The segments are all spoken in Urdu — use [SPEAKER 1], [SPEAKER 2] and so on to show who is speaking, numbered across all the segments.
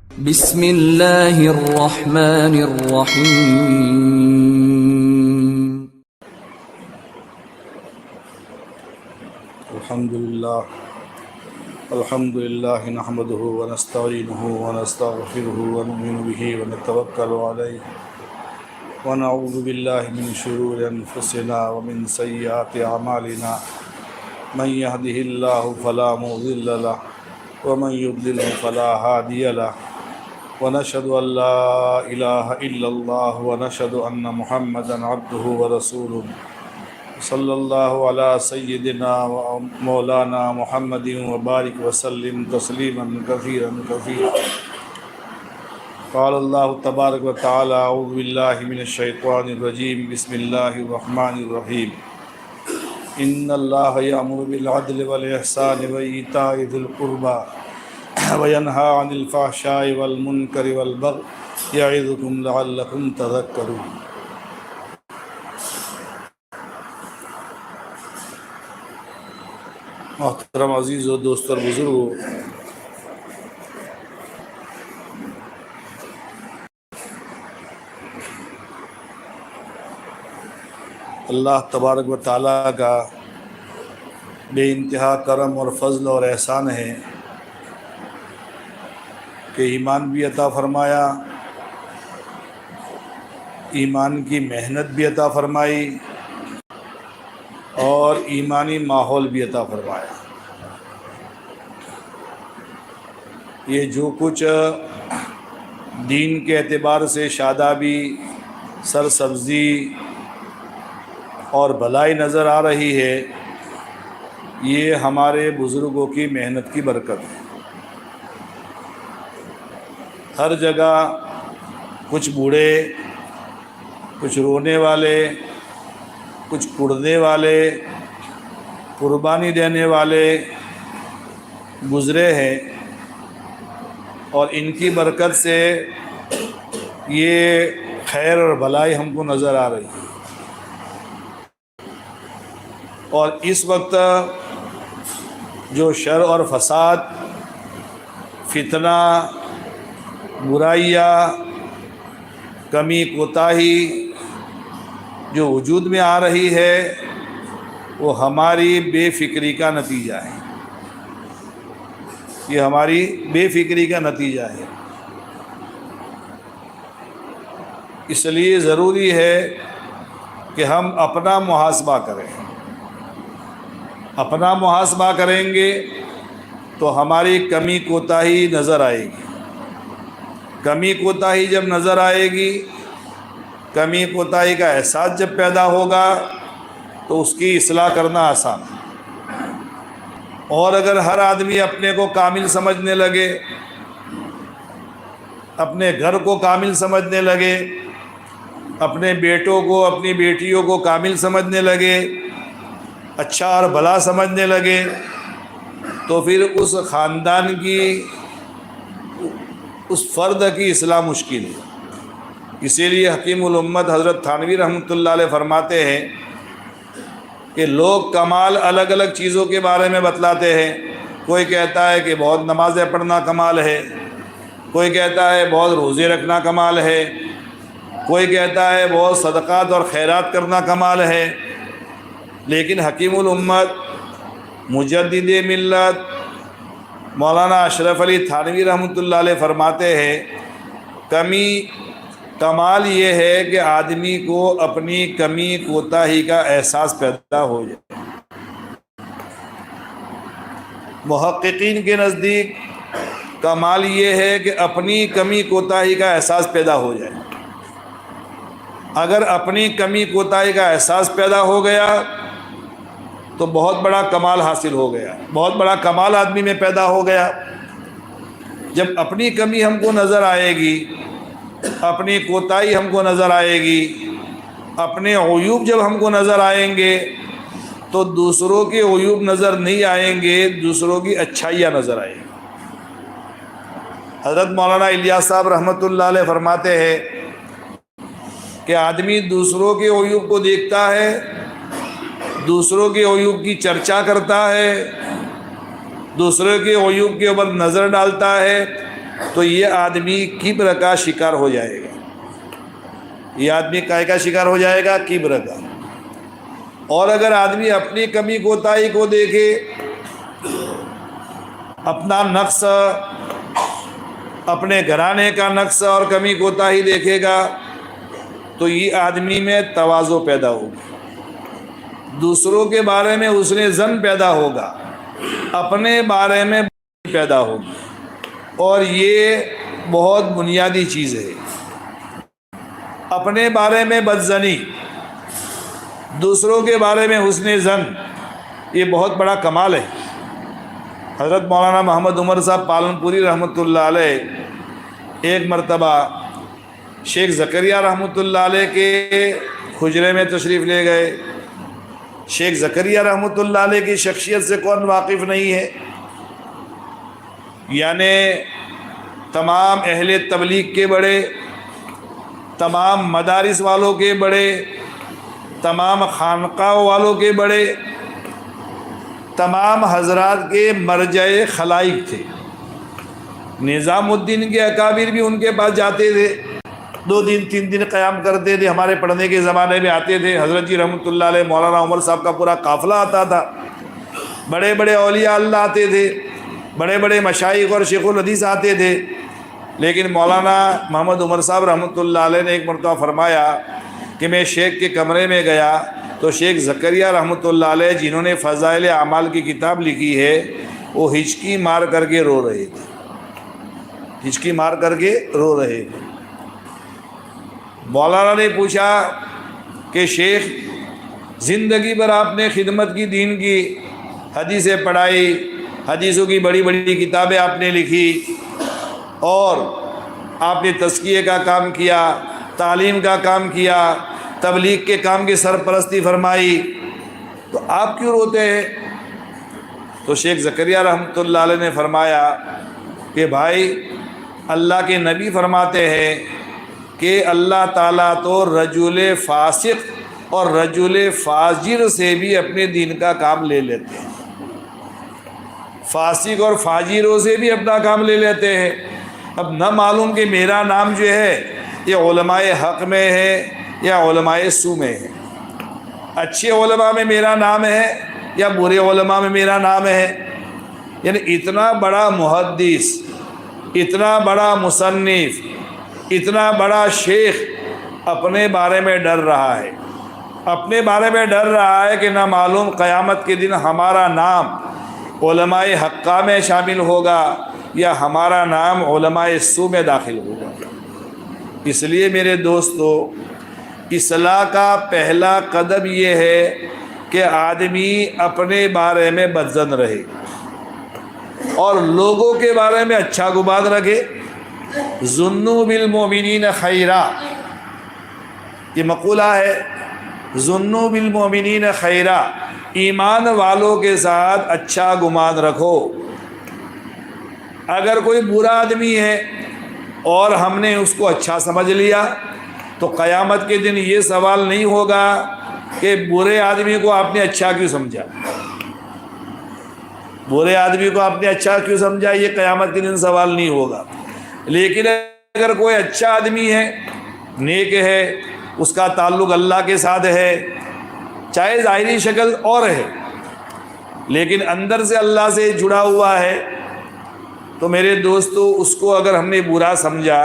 [SPEAKER 1] بسم اللہ الرحمن الرحیم.
[SPEAKER 2] الحمد للہ نحمده ونستعینه ونستغفره ونؤمن به ونتوکل علیہ ونعوذ باللہ من شرور انفسنا ومن سیئات اعمالنا من يهده اللہ فلا مضل له ومن يضلل فلا هادی له ونشهد ان لا الہ الا اللہ ونشهد ان محمدا عبده ورسوله صلی اللہ علی سیدنا و مولانا محمد وبارک وسلم تسلیما کثیرا کثیرا. قال اللہ تبارک و تعالی اعوذ باللہ من الشیطان الرجیم بسم اللہ الرحمن الرحیم. ان اللہ یأمر بالعدل والاحسان وایتاء ذی القربى وینہی عن الفحشاء والمنکر والبغی یعظکم لعلکم تذکرون. محترم عزیز و دوست اور بزرگو، اللہ تبارک و تعالیٰ کا بے انتہا کرم اور فضل اور احسان ہے کہ ایمان بھی عطا فرمایا، ایمان کی محنت بھی عطا فرمائی اور ایمانی ماحول بھی عطا فرمایا. یہ جو کچھ دین کے اعتبار سے شادابی، سرسبزی اور بھلائی نظر آ رہی ہے، یہ ہمارے بزرگوں کی محنت کی برکت ہے. ہر جگہ کچھ بوڑھے، کچھ رونے والے، کچھ کڑنے والے، قربانی دینے والے گزرے ہیں، اور ان کی برکت سے یہ خیر اور بھلائی ہم کو نظر آ رہی ہے. اور اس وقت جو شر اور فساد، فتنہ، برائیاں، کمی کوتاہی جو وجود میں آ رہی ہے، وہ ہماری بے فکری کا نتیجہ ہے. یہ ہماری بے فکری کا نتیجہ ہے. اس لیے ضروری ہے کہ ہم اپنا محاسبہ کریں. اپنا محاسبہ کریں گے تو ہماری کمی کوتاہی نظر آئے گی. کمی کوتاہی جب نظر آئے گی، کمی کوتاہی کا احساس جب پیدا ہوگا تو اس کی اصلاح کرنا آسان ہے. اور اگر ہر آدمی اپنے کو کامل سمجھنے لگے، اپنے گھر کو کامل سمجھنے لگے، اپنے بیٹوں کو، اپنی بیٹیوں کو کامل سمجھنے لگے، اچھا اور بھلا سمجھنے لگے، تو پھر اس خاندان کی، اس فرد کی اصلاح مشکل ہے. اسی لیے حکیم الامت حضرت تھانوی رحمۃ اللہ علیہ فرماتے ہیں کہ لوگ کمال الگ الگ چیزوں کے بارے میں بتلاتے ہیں. کوئی کہتا ہے کہ بہت نمازیں پڑھنا کمال ہے، کوئی کہتا ہے بہت روزے رکھنا کمال ہے، کوئی کہتا ہے بہت صدقات اور خیرات کرنا کمال ہے. لیکن حکیم الامت مجدد ملت مولانا اشرف علی تھانوی رحمۃ اللہ علیہ فرماتے ہیں کمال یہ ہے کہ آدمی کو اپنی کمی کوتاہی کا احساس پیدا ہو جائے. محققین کے نزدیک کمال یہ ہے کہ اپنی کمی کوتاہی کا احساس پیدا ہو جائے. اگر اپنی کمی کوتاہی کا احساس پیدا ہو گیا تو بہت بڑا کمال حاصل ہو گیا، بہت بڑا کمال آدمی میں پیدا ہو گیا. جب اپنی کمی ہم کو نظر آئے گی، اپنی کوتاہی ہم کو نظر آئے گی، اپنے عیوب جب ہم کو نظر آئیں گے تو دوسروں کے عیوب نظر نہیں آئیں گے، دوسروں کی اچھائیاں نظر آئیں گی. حضرت مولانا الیاس صاحب رحمۃ اللہ علیہ فرماتے ہیں کہ آدمی دوسروں کے عیوب کو دیکھتا ہے، دوسروں کے عیوب کی چرچا کرتا ہے، دوسروں کے عیوب کے اوپر نظر ڈالتا ہے، تو یہ آدمی کبر کا شکار ہو جائے گا. یہ آدمی کائے کا شکار ہو جائے گا؟ کبر کا. اور اگر آدمی اپنی کمی کوتاہی کو دیکھے، اپنا نقص، اپنے گھرانے کا نقص اور کمی کوتاہی دیکھے گا تو یہ آدمی میں تواضع پیدا ہوگی، دوسروں کے بارے میں حسن ظن پیدا ہوگا، اپنے بارے میں پیدا ہوگی. اور یہ بہت بنیادی چیز ہے. اپنے بارے میں بدظنی، دوسروں کے بارے میں حسن ظن، یہ بہت بڑا کمال ہے. حضرت مولانا محمد عمر صاحب پالن پوری رحمۃ اللہ علیہ ایک مرتبہ شیخ زکریا رحمۃ اللہ علیہ کے حجرے میں تشریف لے گئے. شیخ زکریا رحمۃ اللہ علیہ کی شخصیت سے کون واقف نہیں ہے؟ یعنی تمام اہل تبلیغ کے بڑے، تمام مدارس والوں کے بڑے، تمام خانقاہ والوں کے بڑے، تمام حضرات کے مرجع خلائق تھے. نظام الدین کے اکابر بھی ان کے پاس جاتے تھے، 2 دن 3 دن قیام کرتے تھے. ہمارے پڑھنے کے زمانے میں آتے تھے. حضرت جی رحمۃ اللہ علیہ، مولانا عمر صاحب کا پورا قافلہ آتا تھا. بڑے بڑے اولیاء اللہ آتے تھے، بڑے بڑے مشائخ اور شیخ الحدیث آتے تھے. لیکن مولانا محمد عمر صاحب رحمۃ اللہ علیہ نے ایک مرتبہ فرمایا کہ میں شیخ کے کمرے میں گیا تو شیخ زکریا رحمۃ اللہ علیہ جنہوں نے فضائل اعمال کی کتاب لکھی ہے وہ ہچکی مار کر کے رو رہے تھے، ہچکی مار کر کے رو رہے تھے. مولانا نے پوچھا کہ شیخ زندگی بھر آپ نے خدمت کی، دین کی، حدیثیں پڑھائی، حدیثوں کی بڑی بڑی کتابیں آپ نے لکھی، اور آپ نے تزکیے کا کام کیا، تعلیم کا کام کیا، تبلیغ کے کام کی سرپرستی فرمائی، تو آپ کیوں روتے ہیں؟ تو شیخ زکریا رحمۃ اللہ علیہ نے فرمایا کہ بھائی، اللہ کے نبی فرماتے ہیں کہ اللہ تعالیٰ تو رجل فاسق اور رجل فاجر سے بھی اپنے دین کا کام لے لیتے ہیں. فاسق اور فاجروں سے بھی اپنا کام لے لیتے ہیں. اب نہ معلوم کہ میرا نام جو ہے یہ علماء حق میں ہے یا علماء سو میں ہے. اچھے علماء میں میرا نام ہے یا برے علماء میں میرا نام ہے. یعنی اتنا بڑا محدث، اتنا بڑا مصنف، اتنا بڑا شیخ اپنے بارے میں ڈر رہا ہے، اپنے بارے میں ڈر رہا ہے کہ نہ معلوم قیامت کے دن ہمارا نام علماء حقہ میں شامل ہوگا یا ہمارا نام علماء سو میں داخل ہوگا. اس لیے میرے دوستو، اصلاح کا پہلا قدم یہ ہے کہ آدمی اپنے بارے میں بدظن رہے اور لوگوں کے بارے میں اچھا گمان رکھے. ظنوا بالمؤمنین خیرا، یہ مقولہ ہے، ظنوا بالمؤمنین خیرا، ایمان والوں کے ساتھ اچھا گمان رکھو. اگر کوئی برا آدمی ہے اور ہم نے اس کو اچھا سمجھ لیا تو قیامت کے دن یہ سوال نہیں ہوگا کہ برے آدمی کو آپ نے اچھا کیوں سمجھا، برے آدمی کو آپ نے اچھا کیوں سمجھا، یہ قیامت کے دن سوال نہیں ہوگا. لیکن اگر کوئی اچھا آدمی ہے، نیک ہے، اس کا تعلق اللہ کے ساتھ ہے، چاہے ظاہری شکل اور ہے لیکن اندر سے اللہ سے جڑا ہوا ہے، تو میرے دوستو اس کو اگر ہم نے برا سمجھا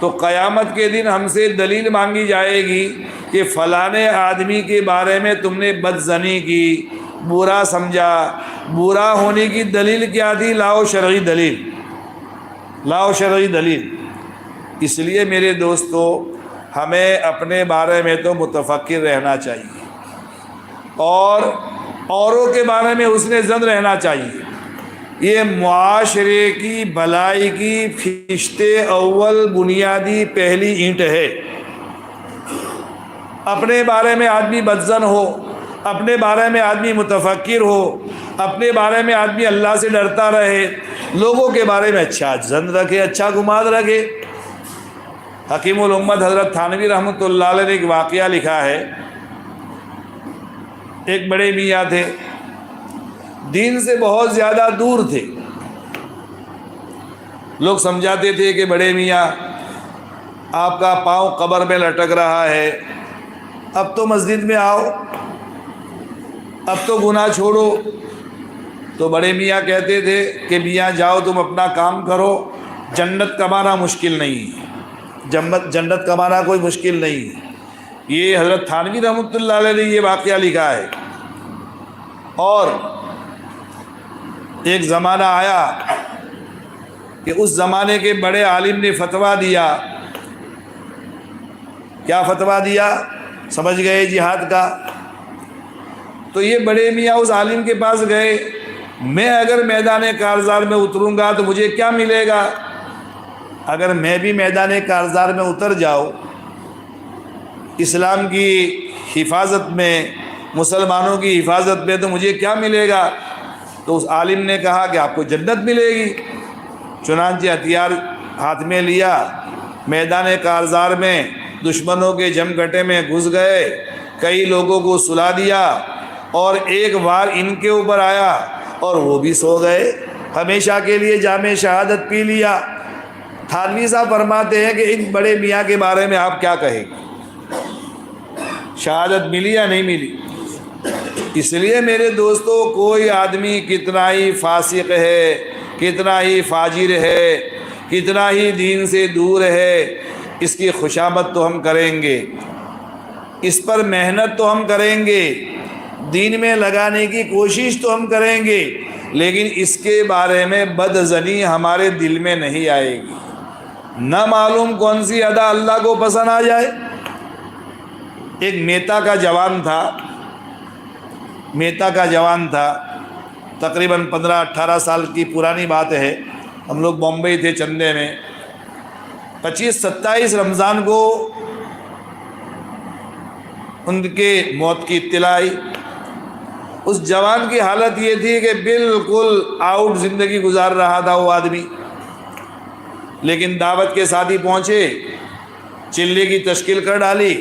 [SPEAKER 2] تو قیامت کے دن ہم سے دلیل مانگی جائے گی کہ فلانے آدمی کے بارے میں تم نے بدظنی کی، برا سمجھا. برا ہونے کی دلیل کیا تھی؟ لاؤ شرعی دلیل، لاؤ شرعی دلیل. اس لیے میرے دوستو ہمیں اپنے بارے میں تو متفکر رہنا چاہیے اور اوروں کے بارے میں حسن ظن رہنا چاہیے. یہ معاشرے کی بھلائی کی فشت اول بنیادی پہلی اینٹ ہے. اپنے بارے میں آدمی بدظن ہو، اپنے بارے میں آدمی متفکر ہو، اپنے بارے میں آدمی اللہ سے ڈرتا رہے، لوگوں کے بارے میں اچھا ظن رکھے، اچھا گمان رکھے. حکیم الامت حضرت تھانوی رحمۃ اللہ علیہ نے ایک واقعہ لکھا ہے. ایک بڑے میاں تھے، دین سے بہت زیادہ دور تھے، لوگ سمجھاتے تھے کہ بڑے میاں آپ کا پاؤں قبر میں لٹک رہا ہے، اب تو مسجد میں آؤ، اب تو گناہ چھوڑو۔ تو بڑے میاں کہتے تھے کہ میاں جاؤ تم اپنا کام کرو، جنت کمانا مشکل نہیں، جنت کمانا کوئی مشکل نہیں۔ یہ حضرت تھانوی رحمۃ اللہ علیہ نے یہ واقعہ لکھا ہے۔ اور ایک زمانہ آیا کہ اس زمانے کے بڑے عالم نے فتویٰ دیا۔ کیا فتویٰ دیا؟ سمجھ گئے جہاد کا؟ تو یہ بڑے میاں اس عالم کے پاس گئے، میں اگر میدان کارزار میں اتروں گا تو مجھے کیا ملے گا؟ اگر میں بھی میدان کارزار میں اتر جاؤں اسلام کی حفاظت میں، مسلمانوں کی حفاظت میں، تو مجھے کیا ملے گا؟ تو اس عالم نے کہا کہ آپ کو جنت ملے گی۔ چنانچہ ہتھیار ہاتھ میں لیا، میدان کارزار میں دشمنوں کے جمگھٹے میں گھس گئے، کئی لوگوں کو سلا دیا، اور ایک وار ان کے اوپر آیا اور وہ بھی سو گئے، ہمیشہ کے لیے جام شہادت پی لیا۔ تھانوی صاحب فرماتے ہیں کہ ان بڑے میاں کے بارے میں آپ کیا کہیں گے؟ شہادت ملی یا نہیں ملی؟ اس لیے میرے دوستو، کوئی آدمی کتنا ہی فاسق ہے، کتنا ہی فاجر ہے، کتنا ہی دین سے دور ہے، اس کی خوشامد تو ہم کریں گے، اس پر محنت تو ہم کریں گے، دین میں لگانے کی کوشش تو ہم کریں گے، لیکن اس کے بارے میں بدظنی ہمارے دل میں نہیں آئے گی۔ نہ معلوم کون سی ادا اللہ کو پسند آ جائے۔ ایک میتا کا جوان تھا، تقریباً 15-18 سال کی پرانی بات ہے۔ ہم لوگ بمبئی تھے چندے میں، 25-27 رمضان کو ان کے موت کی اطلاع آئی۔ اس جوان کی حالت یہ تھی کہ بالکل آؤٹ زندگی گزار رہا تھا وہ آدمی، لیکن دعوت کے ساتھ ہی پہنچے، چلے کی تشکیل کر ڈالی،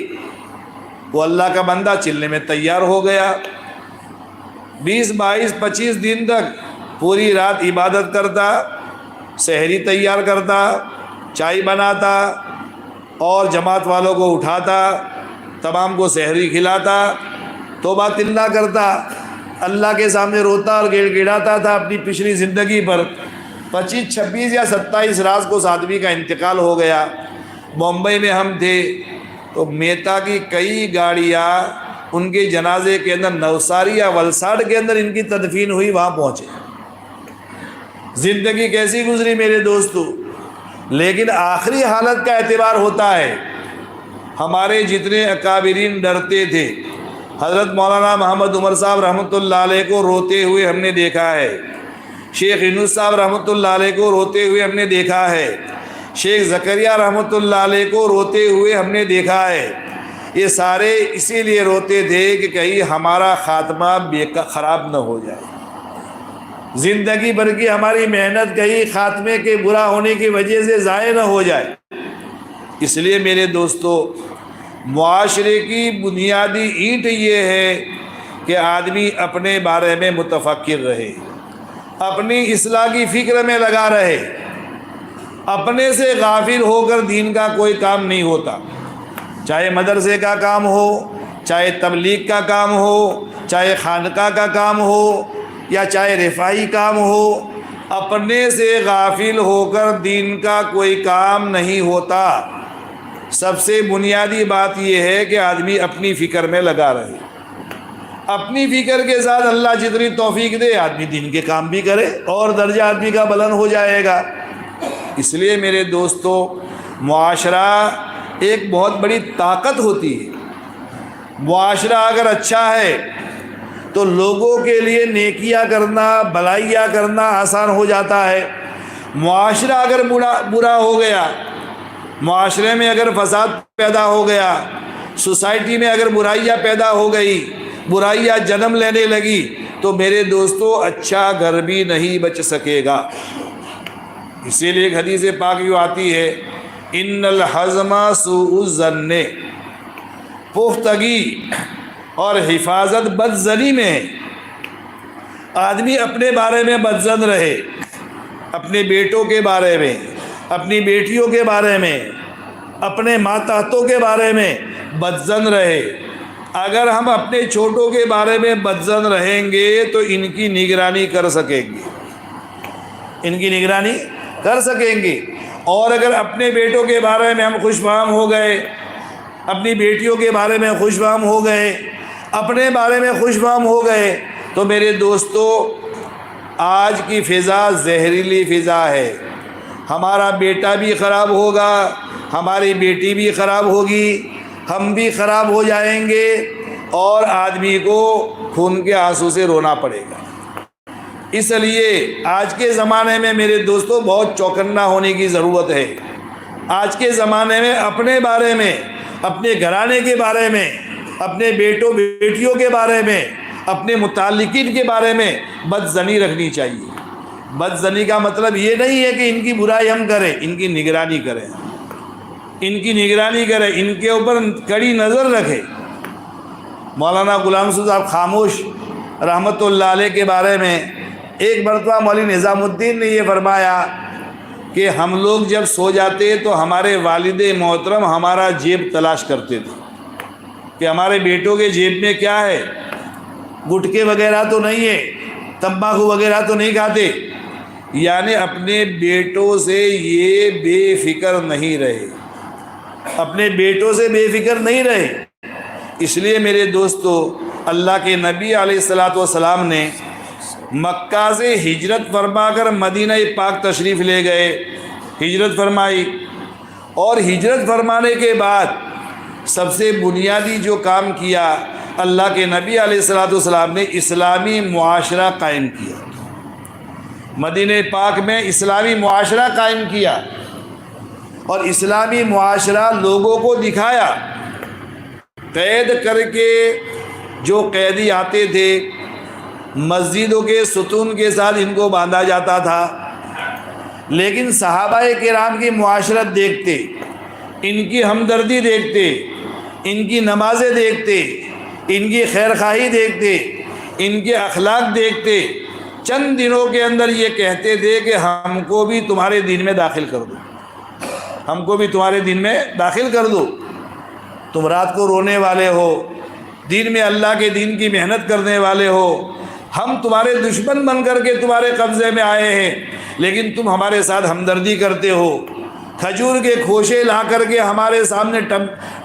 [SPEAKER 2] وہ اللہ کا بندہ چلنے میں تیار ہو گیا۔ 20-22-25 دن تک پوری رات عبادت کرتا، سحری تیار کرتا، چائے بناتا اور جماعت والوں کو اٹھاتا، تمام کو سحری کھلاتا، توبہ تلنا کرتا، اللہ کے سامنے روتا اور گڑ گڑاتا تھا اپنی پچھلی زندگی پر۔ 25, 26 یا 27 رات کو اس آدمی کا انتقال ہو گیا۔ بمبئی میں ہم تھے تو میتا کی کئی گاڑیاں ان کے جنازے کے اندر، نوساری یا ولساڑ کے اندر ان کی تدفین ہوئی، وہاں پہنچے۔ زندگی کیسی گزری میرے دوستو، لیکن آخری حالت کا اعتبار ہوتا ہے۔ ہمارے جتنے اکابرین ڈرتے تھے، حضرت مولانا محمد عمر صاحب رحمۃ اللہ علیہ کو روتے ہوئے ہم نے دیکھا ہے، شیخ یونس صاحب رحمۃ اللہ علیہ کو روتے ہوئے ہم نے دیکھا ہے، شیخ زکریہ رحمۃ اللہ علیہ کو روتے ہوئے ہم نے دیکھا ہے۔ یہ سارے اسی لیے روتے تھے کہ کہیں ہمارا خاتمہ خراب نہ ہو جائے، زندگی بھر کی ہماری محنت کہیں خاتمے کے برا ہونے کی وجہ سے ضائع نہ ہو جائے۔ اس لیے میرے دوستو، معاشرے کی بنیادی اینٹ یہ ہے کہ آدمی اپنے بارے میں متفکر رہے، اپنی اصلاح کی فکر میں لگا رہے۔ اپنے سے غافل ہو کر دین کا کوئی کام نہیں ہوتا، چاہے مدرسے کا کام ہو، چاہے تبلیغ کا کام ہو، چاہے خانقاہ کا کام ہو، یا چاہے رفاعی کام ہو۔ اپنے سے غافل ہو کر دین کا کوئی کام نہیں ہوتا۔ سب سے بنیادی بات یہ ہے کہ آدمی اپنی فکر میں لگا رہے، اپنی فکر کے ساتھ اللہ جتنی توفیق دے آدمی دین کے کام بھی کرے اور درجہ آدمی کا بلند ہو جائے گا۔ اس لیے میرے دوستو، معاشرہ ایک بہت بڑی طاقت ہوتی ہے۔ معاشرہ اگر اچھا ہے تو لوگوں کے لیے نیکیاں کرنا، بھلائیاں کرنا آسان ہو جاتا ہے۔ معاشرہ اگر برا ہو گیا، معاشرے میں اگر فساد پیدا ہو گیا، سوسائٹی میں اگر برائیاں پیدا ہو گئی، برائیاں جنم لینے لگی، تو میرے دوستو اچھا گھر بھی نہیں بچ سکے گا۔ اسی لیے ایک حدیث پاک یوں آتی ہے، ان الحزم سوء الظن، پختگی اور حفاظت بدظنی میں ہے۔ آدمی اپنے بارے میں بدظن رہے، اپنے بیٹوں کے بارے میں، اپنی بیٹیوں کے بارے میں، اپنے ماتحتوں کے بارے میں بدظن رہے۔ اگر ہم اپنے چھوٹوں کے بارے میں بدظن رہیں گے تو ان کی نگرانی کر سکیں گے، ان کی نگرانی کر سکیں گے۔ اور اگر اپنے بیٹوں کے بارے میں ہم خوش فہم ہو گئے، اپنی بیٹیوں کے بارے میں خوش فہم ہو گئے، اپنے بارے میں خوش فہم ہو گئے، تو میرے دوستو آج کی فضا زہریلی فضا ہے۔ ہمارا بیٹا بھی خراب ہوگا، ہماری بیٹی بھی خراب ہوگی، ہم بھی خراب ہو جائیں گے، اور آدمی کو خون کے آنسو سے رونا پڑے گا۔ اس لیے آج کے زمانے میں میرے دوستو بہت چوکنا ہونے کی ضرورت ہے۔ آج کے زمانے میں اپنے بارے میں، اپنے گھرانے کے بارے میں، اپنے بیٹوں بیٹیوں کے بارے میں، اپنے متعلقین کے بارے میں بدظنی رکھنی چاہیے۔ بدظنی کا مطلب یہ نہیں ہے کہ ان کی برائی ہم کریں، ان کی نگرانی کریں، ان کی نگرانی کریں، ان کے اوپر کڑی نظر رکھیں۔ مولانا غلام رسول صاحب خاموش رحمۃ اللہ علیہ کے بارے میں ایک مرتبہ مولوی نظام الدین نے یہ فرمایا کہ ہم لوگ جب سو جاتے تو ہمارے والد محترم ہمارا جیب تلاش کرتے تھے کہ ہمارے بیٹوں کے جیب میں کیا ہے، گٹکے وغیرہ تو نہیں ہے، تمباکو وغیرہ تو نہیں کھاتے، یعنی اپنے بیٹوں سے یہ بے فکر نہیں رہے، اپنے بیٹوں سے بے فکر نہیں رہے۔ اس لیے میرے دوستو اللہ کے نبی علیہ الصلاۃ والسلام نے مکہ سے ہجرت فرما کر مدینہ پاک تشریف لے گئے، ہجرت فرمائی، اور ہجرت فرمانے کے بعد سب سے بنیادی جو کام کیا، اللہ کے نبی علیہ الصلاۃ والسلام نے اسلامی معاشرہ قائم کیا، مدینہ پاک میں اسلامی معاشرہ قائم کیا، اور اسلامی معاشرہ لوگوں کو دکھایا۔ قید کر کے جو قیدی آتے تھے مسجدوں کے ستون کے ساتھ ان کو باندھا جاتا تھا، لیکن صحابہ کرام کی معاشرت دیکھتے، ان کی ہمدردی دیکھتے، ان کی نمازیں دیکھتے، ان کی خیرخواہی دیکھتے، ان کے اخلاق دیکھتے، چند دنوں کے اندر یہ کہتے تھے کہ ہم کو بھی تمہارے دین میں داخل کر دو، ہم کو بھی تمہارے دین میں داخل کر دو۔ تم رات کو رونے والے ہو، دین میں اللہ کے دین کی محنت کرنے والے ہو، ہم تمہارے دشمن بن کر کے تمہارے قبضے میں آئے ہیں، لیکن تم ہمارے ساتھ ہمدردی کرتے ہو، کھجور کے کھوشے لا کر کے ہمارے سامنے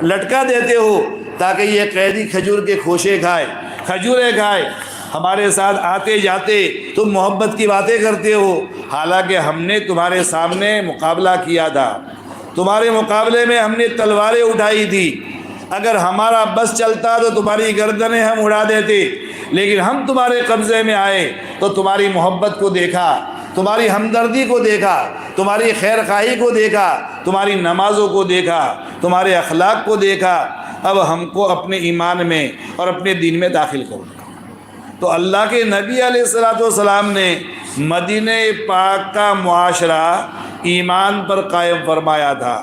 [SPEAKER 2] لٹکا دیتے ہو تاکہ یہ قیدی کھجور کے کھوشے کھائے، کھجوریں کھائے، ہمارے ساتھ آتے جاتے تم محبت کی باتیں کرتے ہو، حالانکہ ہم نے تمہارے سامنے مقابلہ کیا تھا، تمہارے مقابلے میں ہم نے تلواریں اٹھائی تھی، اگر ہمارا بس چلتا تو تمہاری گردنیں ہم اڑا دیتے، لیکن ہم تمہارے قبضے میں آئے تو تمہاری محبت کو دیکھا، تمہاری ہمدردی کو دیکھا، تمہاری خیرخواہی کو دیکھا، تمہاری نمازوں کو دیکھا، تمہارے اخلاق کو دیکھا، اب ہم کو اپنے ایمان میں اور اپنے دین میں داخل کرو۔ تو اللہ کے نبی علیہ الصلاۃ والسلام نے مدینہ پاک کا معاشرہ ایمان پر قائم فرمایا تھا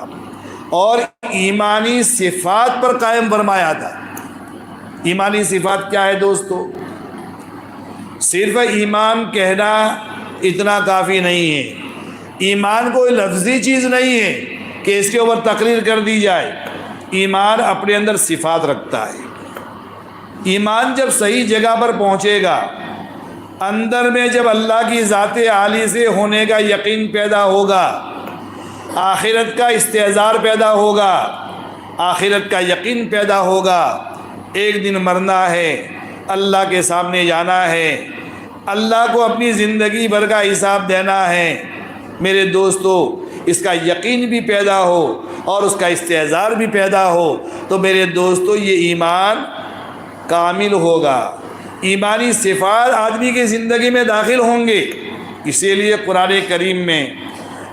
[SPEAKER 2] اور ایمانی صفات پر قائم فرمایا تھا۔ ایمانی صفات کیا ہے دوستو؟ صرف ایمان کہنا اتنا کافی نہیں ہے، ایمان کوئی لفظی چیز نہیں ہے کہ اس کے اوپر تقریر کر دی جائے، ایمان اپنے اندر صفات رکھتا ہے۔ ایمان جب صحیح جگہ پر پہنچے گا، اندر میں جب اللہ کی ذات عالی سے ہونے کا یقین پیدا ہوگا، آخرت کا استحضار پیدا ہوگا، آخرت کا یقین پیدا ہوگا، ایک دن مرنا ہے، اللہ کے سامنے جانا ہے، اللہ کو اپنی زندگی بھر کا حساب دینا ہے، میرے دوستو اس کا یقین بھی پیدا ہو اور اس کا استحضار بھی پیدا ہو تو میرے دوستو یہ ایمان کامل ہوگا، ایمانی صفات آدمی کی زندگی میں داخل ہوں گے۔ اسی لیے قرآن کریم میں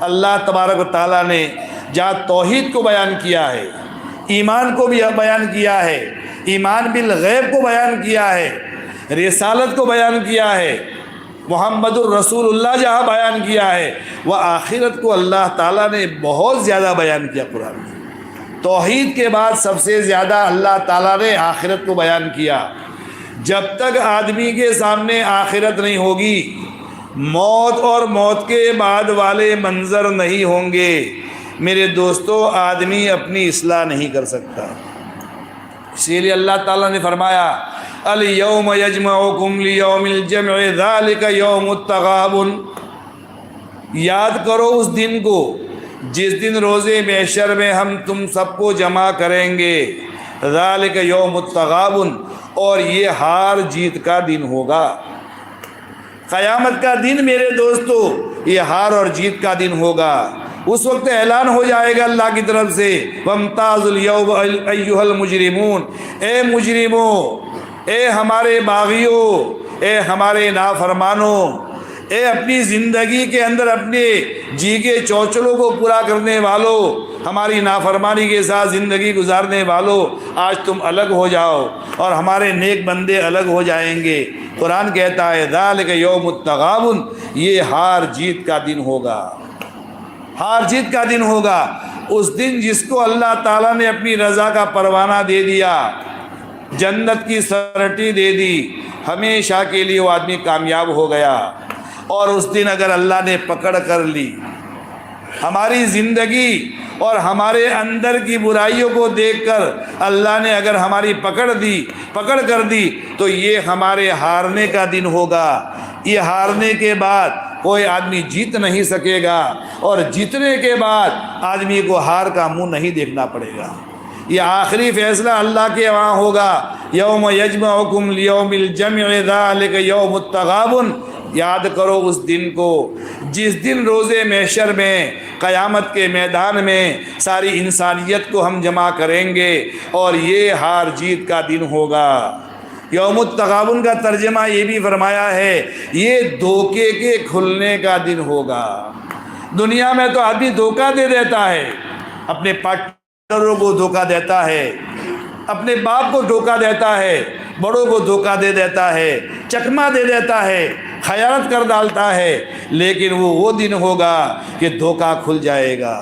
[SPEAKER 2] اللہ تبارک و تعالیٰ نے جہاں توحید کو بیان کیا ہے، ایمان کو بھی بیان کیا ہے، ایمان بالغیب کو بیان کیا ہے، رسالت کو بیان کیا ہے، محمد الرسول اللہ جہاں بیان کیا ہے، وہ آخرت کو اللہ تعالیٰ نے بہت زیادہ بیان کیا۔ قرآن میں توحید کے بعد سب سے زیادہ اللہ تعالیٰ نے آخرت کو بیان کیا۔ جب تک آدمی کے سامنے آخرت نہیں ہوگی، موت اور موت کے بعد والے منظر نہیں ہوں گے، میرے دوستو آدمی اپنی اصلاح نہیں کر سکتا۔ اسی لیے اللہ تعالیٰ نے فرمایا الیوم یجمعکم لیوم الجمع ذالک یوم التغابن، یاد کرو اس دن کو جس دن روز محشر میں ہم تم سب کو جمع کریں گے، ذالک یوم التغابن، اور یہ ہار جیت کا دن ہوگا۔ قیامت کا دن میرے دوستو یہ ہار اور جیت کا دن ہوگا۔ اس وقت اعلان ہو جائے گا اللہ کی طرف سے وَامْتَازُوا الْيَوْمَ أَيُّهَا الْمُجْرِمُونَ، اے مجرموں، اے ہمارے باغیوں، اے ہمارے نافرمانوں، اے اپنی زندگی کے اندر اپنے جی کے چوچلوں کو پورا کرنے والوں، ہماری نافرمانی کے ساتھ زندگی گزارنے والوں، آج تم الگ ہو جاؤ اور ہمارے نیک بندے الگ ہو جائیں گے۔ قرآن کہتا ہے ذالک یوم التغابن، یہ ہار جیت کا دن ہوگا، ہار جیت کا دن ہوگا۔ اس دن جس کو اللہ تعالیٰ نے اپنی رضا کا پروانہ دے دیا، جنت کی سرٹی دے دی، ہمیشہ کے لیے وہ آدمی کامیاب ہو گیا۔ اور اس دن اگر اللہ نے پکڑ کر لی ہماری زندگی اور ہمارے اندر کی برائیوں کو دیکھ کر، اللہ نے اگر ہماری پکڑ کر دی تو یہ ہمارے ہارنے کا دن ہوگا۔ یہ ہارنے کے بعد کوئی آدمی جیت نہیں سکے گا، اور جیتنے کے بعد آدمی کو ہار کا منہ نہیں دیکھنا پڑے گا۔ یہ آخری فیصلہ اللہ کے وہاں ہوگا، یوم یجمعکم لیوم الجمع ذالک یوم التغابن۔ یاد کرو اس دن کو جس دن روز محشر میں، قیامت کے میدان میں ساری انسانیت کو ہم جمع کریں گے، اور یہ ہار جیت کا دن ہوگا۔ یوم التغابن کا ترجمہ یہ بھی فرمایا ہے یہ دھوکے کے کھلنے کا دن ہوگا۔ دنیا میں تو آدمی دھوکہ دے دیتا ہے، اپنے پارٹنروں کو دھوکہ دیتا ہے، اپنے باپ کو دھوکہ دیتا ہے، بڑوں کو دھوکہ دے دیتا ہے، چکمہ دے دیتا ہے، خیانت کر ڈالتا ہے، لیکن وہ دن ہوگا کہ دھوکہ کھل جائے گا،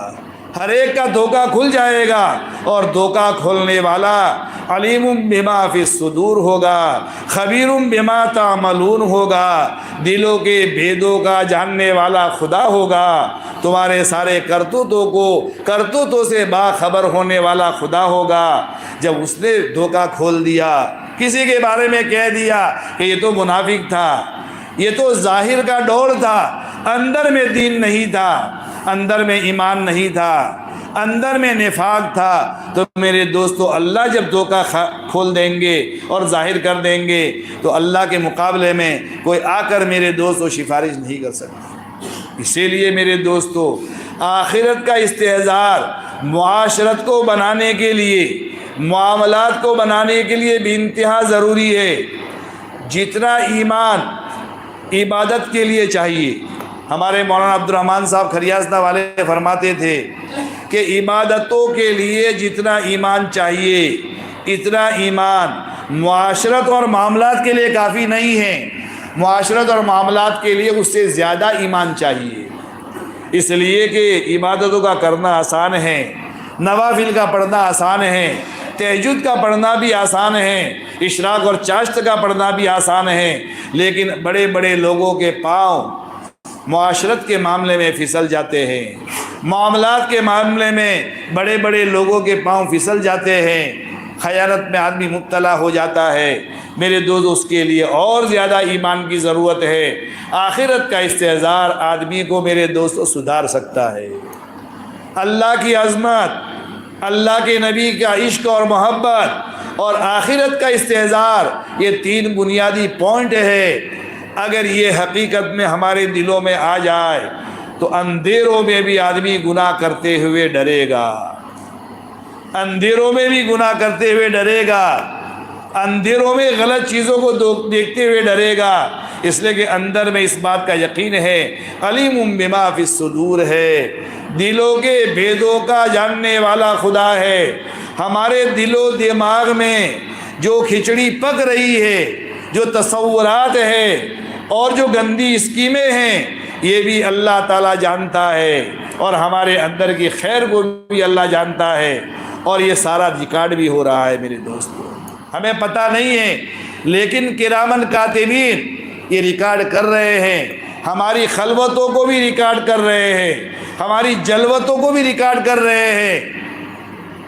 [SPEAKER 2] ہر ایک کا دھوکہ کھل جائے گا، اور دھوکہ کھولنے والا علیم بما فی الصدور ہوگا، خبیر بما تعملون ہوگا، دلوں کے بھیدوں کا جاننے والا خدا ہوگا، تمہارے سارے کرتوتوں سے باخبر ہونے والا خدا ہوگا۔ جب اس نے دھوکہ کھول دیا، کسی کے بارے میں کہہ دیا کہ یہ تو منافق تھا، یہ تو ظاہر کا ڈور تھا، اندر میں دین نہیں تھا، اندر میں ایمان نہیں تھا، اندر میں نفاق تھا، تو میرے دوستو اللہ جب دھوکہ کھول دیں گے اور ظاہر کر دیں گے تو اللہ کے مقابلے میں کوئی آ کر میرے دوستو سفارش نہیں کر سکتا۔ اسی لیے میرے دوستو آخرت کا استحضار معاشرت کو بنانے کے لیے، معاملات کو بنانے کے لیے بھی انتہا ضروری ہے۔ جتنا ایمان عبادت کے لیے چاہیے، ہمارے مولانا عبدالرحمن صاحب کھریاسدہ والے فرماتے تھے کہ عبادتوں کے لیے جتنا ایمان چاہیے، اتنا ایمان معاشرت اور معاملات کے لیے کافی نہیں ہے، معاشرت اور معاملات کے لیے اس سے زیادہ ایمان چاہیے۔ اس لیے کہ عبادتوں کا کرنا آسان ہے، نوافل کا پڑھنا آسان ہے، تہجد کا پڑھنا بھی آسان ہے، اشراق اور چاشت کا پڑھنا بھی آسان ہے، لیکن بڑے بڑے لوگوں کے پاؤں معاشرت کے معاملے میں پھسل جاتے ہیں، معاملات کے معاملے میں بڑے بڑے لوگوں کے پاؤں پھسل جاتے ہیں، خیانت میں آدمی مبتلا ہو جاتا ہے۔ میرے دوست اس کے لیے اور زیادہ ایمان کی ضرورت ہے۔ آخرت کا استحضار آدمی کو میرے دوستوں سدھار سکتا ہے۔ اللہ کی عظمت، اللہ کے نبی کا عشق اور محبت اور آخرت کا استحضار، یہ تین بنیادی پوائنٹ ہے۔ اگر یہ حقیقت میں ہمارے دلوں میں آ جائے تو اندھیروں میں بھی آدمی گناہ کرتے ہوئے ڈرے گا، اندھیروں میں بھی گناہ کرتے ہوئے ڈرے گا، اندھیروں میں غلط چیزوں کو دیکھتے ہوئے ڈرے گا، اس لیے کہ اندر میں اس بات کا یقین ہے علیم بما فی الصدور ہے، دلوں کے بھیدوں کا جاننے والا خدا ہے۔ ہمارے دل و دماغ میں جو کھچڑی پک رہی ہے، جو تصورات ہیں اور جو گندی اسکیمیں ہیں، یہ بھی اللہ تعالیٰ جانتا ہے، اور ہمارے اندر کی خیر کو بھی اللہ جانتا ہے، اور یہ سارا ریکارڈ بھی ہو رہا ہے میرے دوستو، ہمیں پتہ نہیں ہے، لیکن کرامن کاتبین یہ ریکارڈ کر رہے ہیں ہماری خلوتوں کو بھی ریکارڈ کر رہے ہیں، ہماری جلوتوں کو بھی ریکارڈ کر رہے ہیں،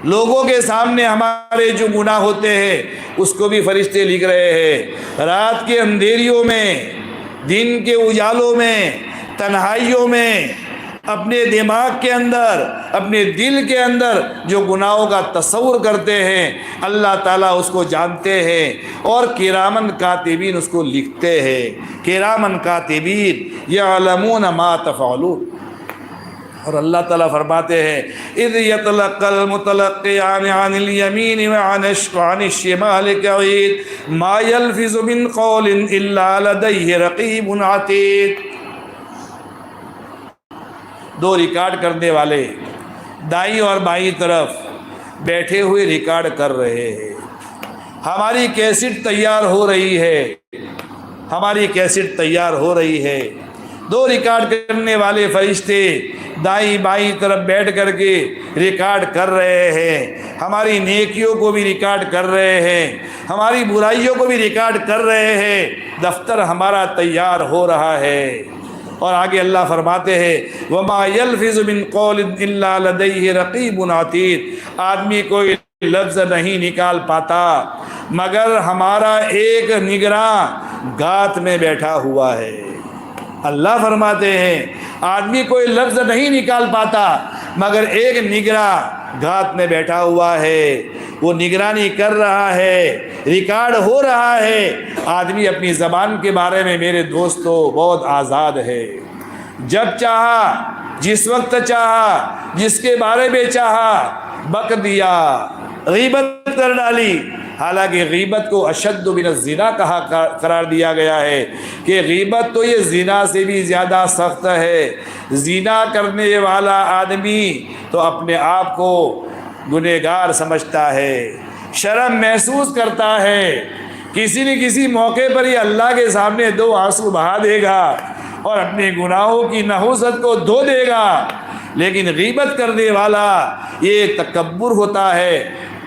[SPEAKER 2] لوگوں کے سامنے ہمارے جو گناہ ہوتے ہیں اس کو بھی فرشتے لکھ رہے ہیں۔ رات کے اندھیریوں میں، دن کے اجالوں میں، تنہائیوں میں، اپنے دماغ کے اندر، اپنے دل کے اندر جو گناہوں کا تصور کرتے ہیں، اللہ تعالیٰ اس کو جانتے ہیں، اور کرامن کاتبین اس کو لکھتے ہیں۔ کرامن کاتبین یعلمون ما تفعلون۔ اور اللہ تعالیٰ فرماتے ہیں اذ یتلقی المتلقیان عن الیمین وعن الشمال قعید ما یلفظ من قول الا لدیہ رقیب عتید۔ دو ریکارڈ کرنے والے دائیں اور بائیں طرف بیٹھے ہوئے ریکارڈ کر رہے ہیں۔ ہماری کیسٹ تیار ہو رہی ہے، ہماری کیسٹ تیار ہو رہی ہے۔ دو ریکارڈ کرنے والے فرشتے دائیں بائیں طرف بیٹھ کر کے ریکارڈ کر رہے ہیں، ہماری نیکیوں کو بھی ریکارڈ کر رہے ہیں، ہماری برائیوں کو بھی ریکارڈ کر رہے ہیں۔ دفتر ہمارا تیار ہو رہا ہے۔ اور آگے اللہ فرماتے ہیں وَمَا يَلْفِظُ مِن قَوْلٍ إِلَّا لَدَيْهِ رَقِيبٌ عَتِيدٌ۔ آدمی کوئی لفظ نہیں نکال پاتا مگر ہمارا ایک نگراں گات میں بیٹھا ہوا ہے۔ اللہ فرماتے ہیں آدمی کوئی لفظ نہیں نکال پاتا مگر ایک نگراں گات میں بیٹھا ہوا ہے، وہ نگرانی کر رہا ہے، ریکارڈ ہو رہا ہے۔ آدمی اپنی زبان کے بارے میں میرے دوستو بہت آزاد ہے، جب چاہا، جس وقت چاہا، جس کے بارے میں چاہا بک دیا، غیبت کر ڈالی۔ حالانکہ غیبت کو اشد من الزنا کہا قرار دیا گیا ہے کہ غیبت تو یہ زنا سے بھی زیادہ سخت ہے۔ زنا کرنے والا آدمی تو اپنے آپ کو گنہگار سمجھتا ہے، شرم محسوس کرتا ہے، کسی نہ کسی موقع پر یہ اللہ کے سامنے دو آنسو بہا دے گا اور اپنے گناہوں کی نحوست کو دھو دے گا۔ لیکن غیبت کرنے والا یہ تکبر ہوتا ہے،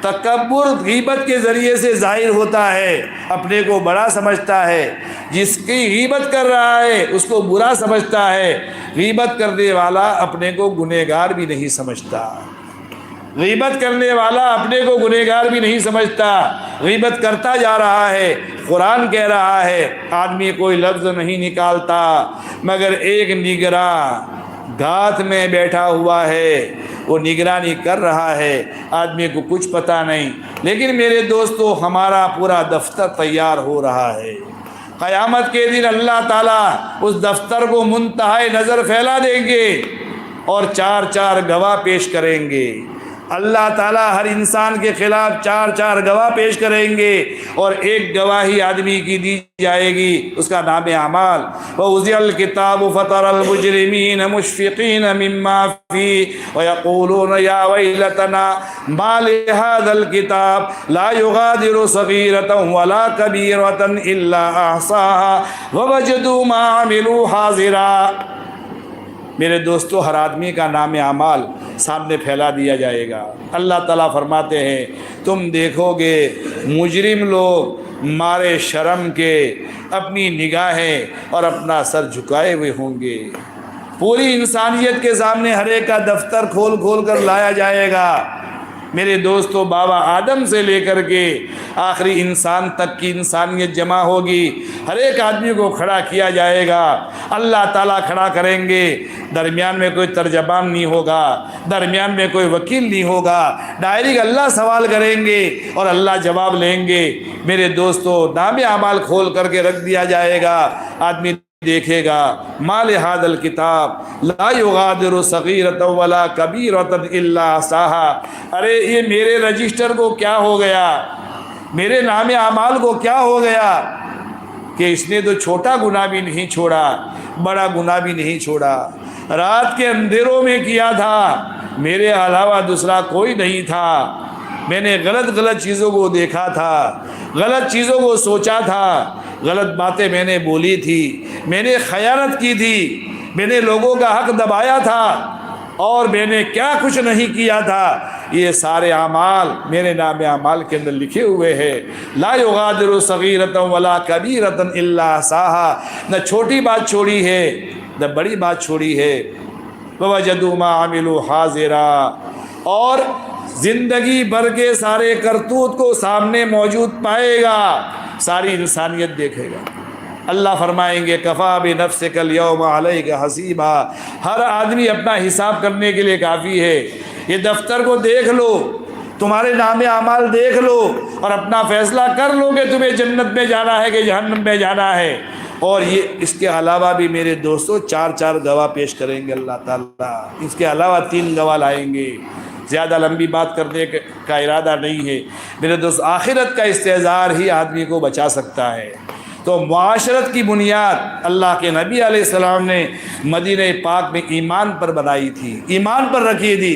[SPEAKER 2] تکبر غیبت کے ذریعے سے ظاہر ہوتا ہے، اپنے کو بڑا سمجھتا ہے، جس کی غیبت کر رہا ہے اس کو برا سمجھتا ہے۔ غیبت کرنے والا اپنے کو گنہگار بھی نہیں سمجھتا، غیبت کرنے والا اپنے کو گنہگار بھی نہیں سمجھتا، غیبت کرتا جا رہا ہے۔ قرآن کہہ رہا ہے آدمی کوئی لفظ نہیں نکالتا مگر ایک نگراں گات میں بیٹھا ہوا ہے، وہ نگرانی کر رہا ہے، آدمی کو کچھ پتہ نہیں۔ لیکن میرے دوستو ہمارا پورا دفتر تیار ہو رہا ہے۔ قیامت کے دن اللہ تعالیٰ اس دفتر کو منتہائے نظر پھیلا دیں گے اور چار چار گواہ پیش کریں گے۔ اللہ تعالیٰ ہر انسان کے خلاف چار چار گواہ پیش کریں گے اور ایک گواہی آدمی کی دی جائے گی، اس کا نام اعمال۔ وَوُضِعَ الْكِتَابُ فَتَرَى الْمُجْرِمِينَ مُشْفِقِينَ مِمَّا فِيهِ وَيَقُولُونَ يَا وَيْلَتَنَا مَا لِهَذَا الْكِتَابِ لَا يُغَادِرُ صَغِيرَةً وَلَا كَبِيرَةً إِلَّا أَحْصَاهَا وَوَجَدُوا مَا عَمِلُوا حَاضِرًا۔ میرے دوستو ہر آدمی کا نام اعمال سامنے پھیلا دیا جائے گا۔ اللہ تعالیٰ فرماتے ہیں تم دیکھو گے مجرم لوگ مارے شرم کے اپنی نگاہیں اور اپنا سر جھکائے ہوئے ہوں گے۔ پوری انسانیت کے سامنے ہر ایک کا دفتر کھول کھول کر لایا جائے گا۔ میرے دوستو بابا آدم سے لے کر کے آخری انسان تک کی انسانیت جمع ہوگی، ہر ایک آدمی کو کھڑا کیا جائے گا، اللہ تعالیٰ کھڑا کریں گے۔ درمیان میں کوئی ترجمان نہیں ہوگا، درمیان میں کوئی وکیل نہیں ہوگا، ڈائریکٹ اللہ سوال کریں گے اور اللہ جواب لیں گے۔ میرے دوستو نام اعمال کھول کر کے رکھ دیا جائے گا، آدمی دیکھے گا ما لہذا الکتاب لا یغادر صغیرۃ ولا کبیرۃ الا احصاها۔ ارے یہ میرے رجسٹر کو کیا ہو گیا، میرے نام اعمال کو کیا ہو گیا کہ اس نے تو چھوٹا گناہ بھی نہیں چھوڑا، بڑا گناہ بھی نہیں چھوڑا، رات کے اندھیروں میں کیا تھا، میرے علاوہ دوسرا کوئی نہیں تھا، میں نے غلط چیزوں کو دیکھا تھا، غلط چیزوں کو سوچا تھا، غلط باتیں میں نے بولی تھی، میں نے خیانت کی تھی، میں نے لوگوں کا حق دبایا تھا، اور میں نے کیا کچھ نہیں کیا تھا، یہ سارے اعمال میرے نام اعمال کے اندر لکھے ہوئے ہیں۔ لا یغادر صغیرۃ ولا کبیرۃ الا احصاها، نہ چھوٹی بات چھوڑی ہے نہ بڑی بات چھوڑی ہے۔ ووجدوا ما عملوا حاضرا، اور زندگی بھر کے سارے کرتوت کو سامنے موجود پائے گا، ساری انسانیت دیکھے گا۔ اللہ فرمائیں گے کفا بنفسک اليوم علیک حسیبا، ہر آدمی اپنا حساب کرنے کے لیے کافی ہے۔ یہ دفتر کو دیکھ لو، تمہارے نام اعمال دیکھ لو اور اپنا فیصلہ کر لو کہ تمہیں جنت میں جانا ہے کہ جہنم میں جانا ہے۔ اور یہ اس کے علاوہ بھی میرے دوستو 4 گواہ پیش کریں گے اللہ تعالیٰ، اس کے علاوہ 3 گواہ لائیں گے۔ زیادہ لمبی بات کرنے کا ارادہ نہیں ہے میرے دوست، آخرت کا استحضار ہی آدمی کو بچا سکتا ہے۔ تو معاشرت کی بنیاد اللہ کے نبی علیہ السلام نے مدینہ پاک میں ایمان پر بنائی تھی، ایمان پر رکھی تھی۔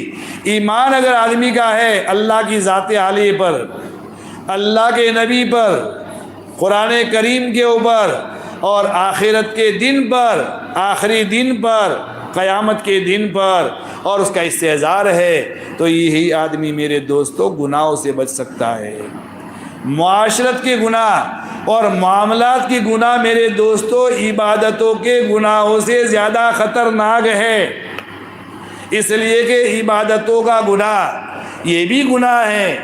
[SPEAKER 2] ایمان اگر آدمی کا ہے اللہ کی ذات عالی پر، اللہ کے نبی پر، قرآن کریم کے اوپر، اور آخرت کے دن پر، آخری دن پر، قیامت کے دن پر، اور اس کا استحضار ہے، تو یہی آدمی میرے دوستو گناہوں سے بچ سکتا ہے۔ معاشرت کے گناہ اور معاملات کی گناہ میرے دوستو عبادتوں کے گناہوں سے زیادہ خطرناک ہے، اس لیے کہ عبادتوں کا گناہ یہ بھی گناہ ہے،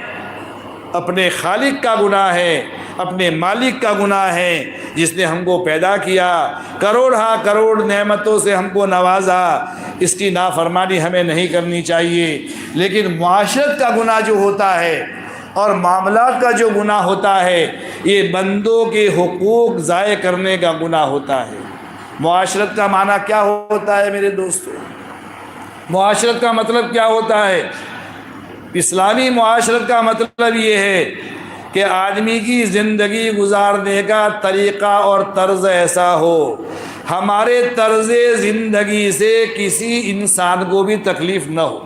[SPEAKER 2] اپنے خالق کا گناہ ہے، اپنے مالک کا گناہ ہے، جس نے ہم کو پیدا کیا، کروڑ نعمتوں سے ہم کو نوازا، اس کی نافرمانی ہمیں نہیں کرنی چاہیے۔ لیکن معاشرت کا گناہ جو ہوتا ہے اور معاملات کا جو گناہ ہوتا ہے، یہ بندوں کے حقوق ضائع کرنے کا گناہ ہوتا ہے۔ معاشرت کا معنی کیا ہوتا ہے میرے دوستو؟ معاشرت کا مطلب کیا ہوتا ہے؟ اسلامی معاشرت کا مطلب یہ ہے کہ آدمی کی زندگی گزارنے کا طریقہ اور طرز ایسا ہو، ہمارے طرز زندگی سے کسی انسان کو بھی تکلیف نہ ہو،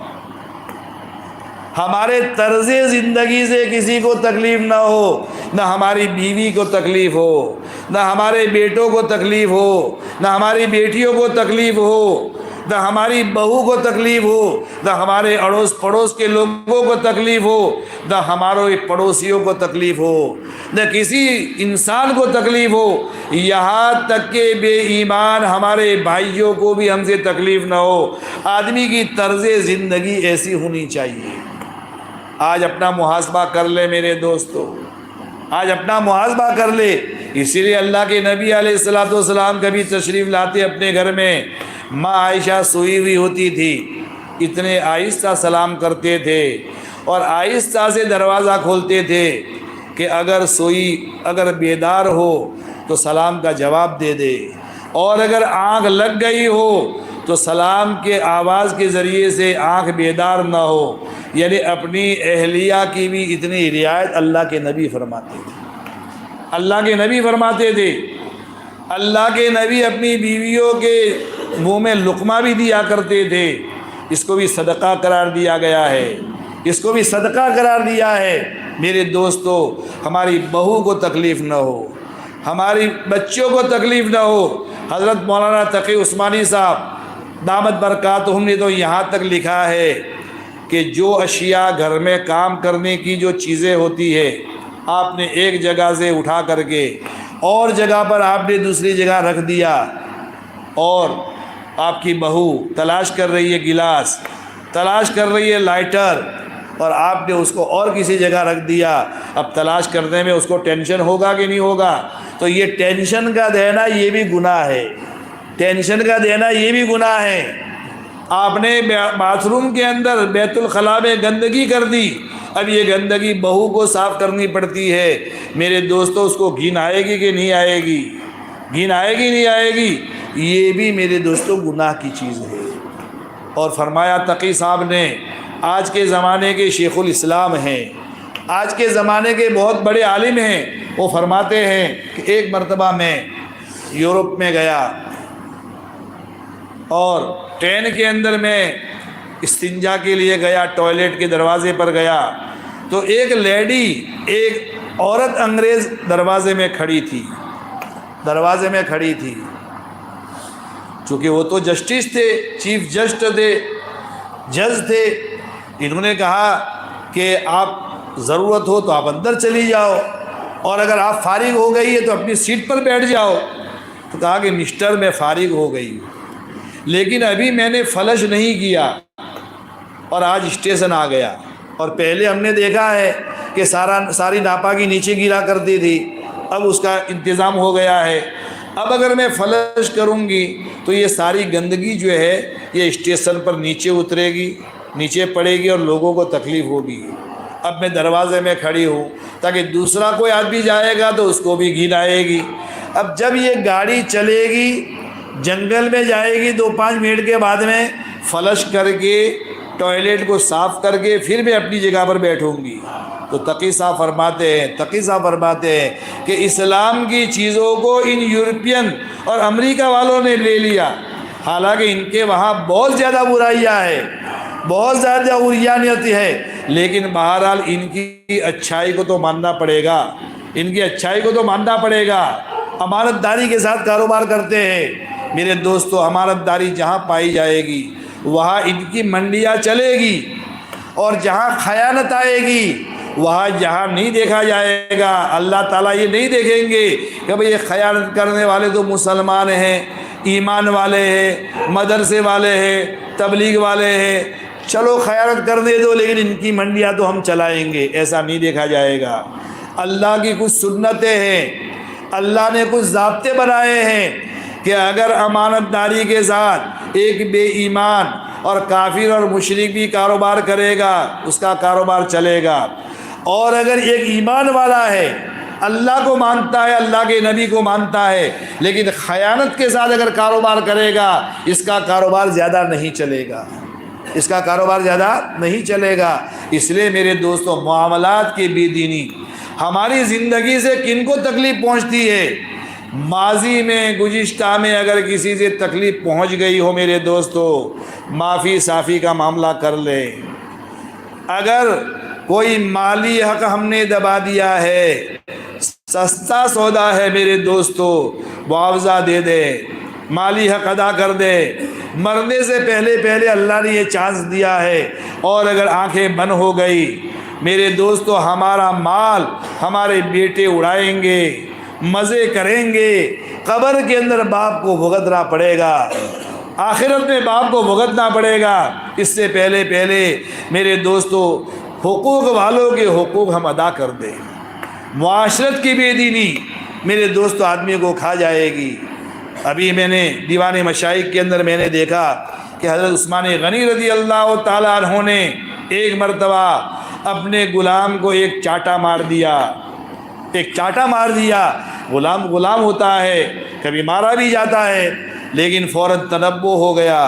[SPEAKER 2] ہمارے طرز زندگی سے کسی کو تکلیف نہ ہو، نہ ہماری بیوی کو تکلیف ہو، نہ ہمارے بیٹوں کو تکلیف ہو، نہ ہماری بیٹیوں کو تکلیف ہو، نہ ہماری بہو کو تکلیف ہو، نہ ہمارے اڑوس پڑوس کے لوگوں کو تکلیف ہو، نہ ہمارے پڑوسیوں کو تکلیف ہو، نہ کسی انسان کو تکلیف ہو، یہاں تک کہ بے ایمان ہمارے بھائیوں کو بھی ہم سے تکلیف نہ ہو۔ آدمی کی طرز زندگی ایسی ہونی چاہیے۔ آج اپنا محاسبہ کر لے میرے دوستو، آج اپنا محاسبہ کر لے۔ اسی لیے اللہ کے نبی علیہ الصلوۃ والسلام کبھی تشریف لاتے اپنے گھر میں، ماں عائشہ سوئی ہوئی ہوتی تھی، اتنے آہستہ سلام کرتے تھے اور آہستہ سے دروازہ کھولتے تھے کہ اگر بیدار ہو تو سلام کا جواب دے دے، اور اگر آنکھ لگ گئی ہو تو سلام کے آواز کے ذریعے سے آنکھ بیدار نہ ہو۔ یعنی اپنی اہلیہ کی بھی اتنی رعایت اللہ کے نبی فرماتے تھے، اللہ کے نبی فرماتے تھے۔ اللہ کے نبی اپنی بیویوں کے منہ میں لقمہ بھی دیا کرتے تھے، اس کو بھی صدقہ قرار دیا گیا ہے، اس کو بھی صدقہ قرار دیا ہے۔ میرے دوستو، ہماری بہو کو تکلیف نہ ہو، ہماری بچوں کو تکلیف نہ ہو۔ حضرت مولانا تقی عثمانی صاحب دامت برکاتہم نے تو یہاں تک لکھا ہے کہ جو اشیاء گھر میں کام کرنے کی جو چیزیں ہوتی ہے، آپ نے ایک جگہ سے اٹھا کر کے اور جگہ پر آپ نے دوسری جگہ رکھ دیا، اور آپ کی بہو تلاش کر رہی ہے گلاس، تلاش کر رہی ہے لائٹر، اور آپ نے اس کو اور کسی جگہ رکھ دیا۔ اب تلاش کرنے میں اس کو ٹینشن ہوگا کہ نہیں ہوگا؟ تو یہ ٹینشن کا دینا یہ بھی گناہ ہے، ٹینشن کا دینا یہ بھی گناہ ہے۔ آپ نے باتھ روم کے اندر بیت الخلاء میں گندگی کر دی، اب یہ گندگی بہو کو صاف کرنی پڑتی ہے۔ میرے دوستو، اس کو گھن آئے گی کہ نہیں آئے گی؟ گھن آئے گی نہیں آئے گی؟ یہ بھی میرے دوستو گناہ کی چیز ہے۔ اور فرمایا تقی صاحب نے، آج کے زمانے کے شیخ الاسلام ہیں، آج کے زمانے کے بہت بڑے عالم ہیں، وہ فرماتے ہیں کہ ایک مرتبہ میں یورپ میں گیا اور ٹرین کے اندر میں استنجا کے لیے گیا، ٹوائلٹ کے دروازے پر گیا تو ایک لیڈی، ایک عورت انگریز دروازے میں کھڑی تھی، دروازے میں کھڑی تھی۔ چونکہ وہ تو جسٹس تھے، چیف جسٹ تھے، جز تھے. انہوں نے کہا کہ آپ ضرورت ہو تو آپ اندر چلی جاؤ، اور اگر آپ فارغ ہو گئی ہے تو اپنی سیٹ پر بیٹھ جاؤ. تو کہا کہ مسٹر میں فارغ ہو گئی لیکن ابھی میں نے فلش نہیں کیا اور آج اسٹیشن آ گیا. اور پہلے ہم نے دیکھا ہے کہ ساری ناپاکی نیچے گرا کرتی تھی، اب اس کا انتظام ہو گیا ہے. اب اگر میں فلش کروں گی تو یہ ساری گندگی جو ہے یہ اسٹیشن پر نیچے اترے گی، نیچے پڑے گی اور لوگوں کو تکلیف ہوگی. اب میں دروازے میں کھڑی ہوں تاکہ دوسرا کوئی آدمی جائے گا تو اس کو بھی گھن آئے گی. اب جب یہ گاڑی چلے گی، جنگل میں جائے گی، 2-5 منٹ کے بعد میں فلش کر کے ٹوائلٹ کو صاف کر کے پھر میں اپنی جگہ پر بیٹھوں گی. تو تقی صاحب فرماتے ہیں کہ اسلام کی چیزوں کو ان یورپین اور امریکہ والوں نے لے لیا، حالانکہ ان کے وہاں بہت زیادہ برائیاں ہیں، بہت زیادہ عریانیت ہے، لیکن بہرحال ان کی اچھائی کو تو ماننا پڑے گا، ان کی اچھائی کو تو ماننا پڑے گا. امانت داری کے ساتھ کاروبار کرتے ہیں. میرے دوستو، امانت داری جہاں پائی جائے گی وہاں ان کی منڈیاں چلے گی، اور جہاں خیانت آئے گی وہاں جہاں نہیں دیکھا جائے گا. اللہ تعالیٰ یہ نہیں دیکھیں گے کہ بھئی یہ خیانت کرنے والے تو مسلمان ہیں، ایمان والے ہیں، مدرسے والے ہیں، تبلیغ والے ہیں، چلو خیانت کرنے دو لیکن ان کی منڈیاں تو ہم چلائیں گے. ایسا نہیں دیکھا جائے گا. اللہ کی کچھ سنتیں ہیں، اللہ نے کچھ ضابطے بنائے ہیں کہ اگر امانت داری کے ساتھ ایک بے ایمان اور کافر اور مشرک بھی کاروبار کرے گا اس کا کاروبار چلے گا، اور اگر ایک ایمان والا ہے، اللہ کو مانتا ہے، اللہ کے نبی کو مانتا ہے، لیکن خیانت کے ساتھ اگر کاروبار کرے گا اس کا کاروبار زیادہ نہیں چلے گا، اس کا کاروبار زیادہ نہیں چلے گا. اس لیے میرے دوستوں، معاملات کی بے دینی ہماری زندگی سے کن کو تکلیف پہنچتی ہے؟ ماضی میں، گزشتہ میں اگر کسی سے تکلیف پہنچ گئی ہو میرے دوستو، معافی صافی کا معاملہ کر لے. اگر کوئی مالی حق ہم نے دبا دیا ہے، سستا سودا ہے میرے دوستو، معاوضہ دے دے، مالی حق ادا کر دے. مرنے سے پہلے اللہ نے یہ چانس دیا ہے، اور اگر آنکھیں بند ہو گئی میرے دوستو، ہمارا مال ہمارے بیٹے اڑائیں گے، مزے کریں گے. قبر کے اندر باپ کو بھگتنا پڑے گا، آخرت میں باپ کو بھگتنا پڑے گا. اس سے پہلے میرے دوستو، حقوق والوں کے حقوق ہم ادا کر دیں. معاشرت کی بے دینی میرے دوستو آدمی کو کھا جائے گی. ابھی میں نے دیوان مشائخ کے اندر میں نے دیکھا کہ حضرت عثمان غنی رضی اللہ تعالیٰ عنہ نے ایک مرتبہ اپنے غلام کو ایک چاٹا مار دیا. غلام ہوتا ہے، کبھی مارا بھی جاتا ہے، لیکن فوراً تنبہ ہو گیا،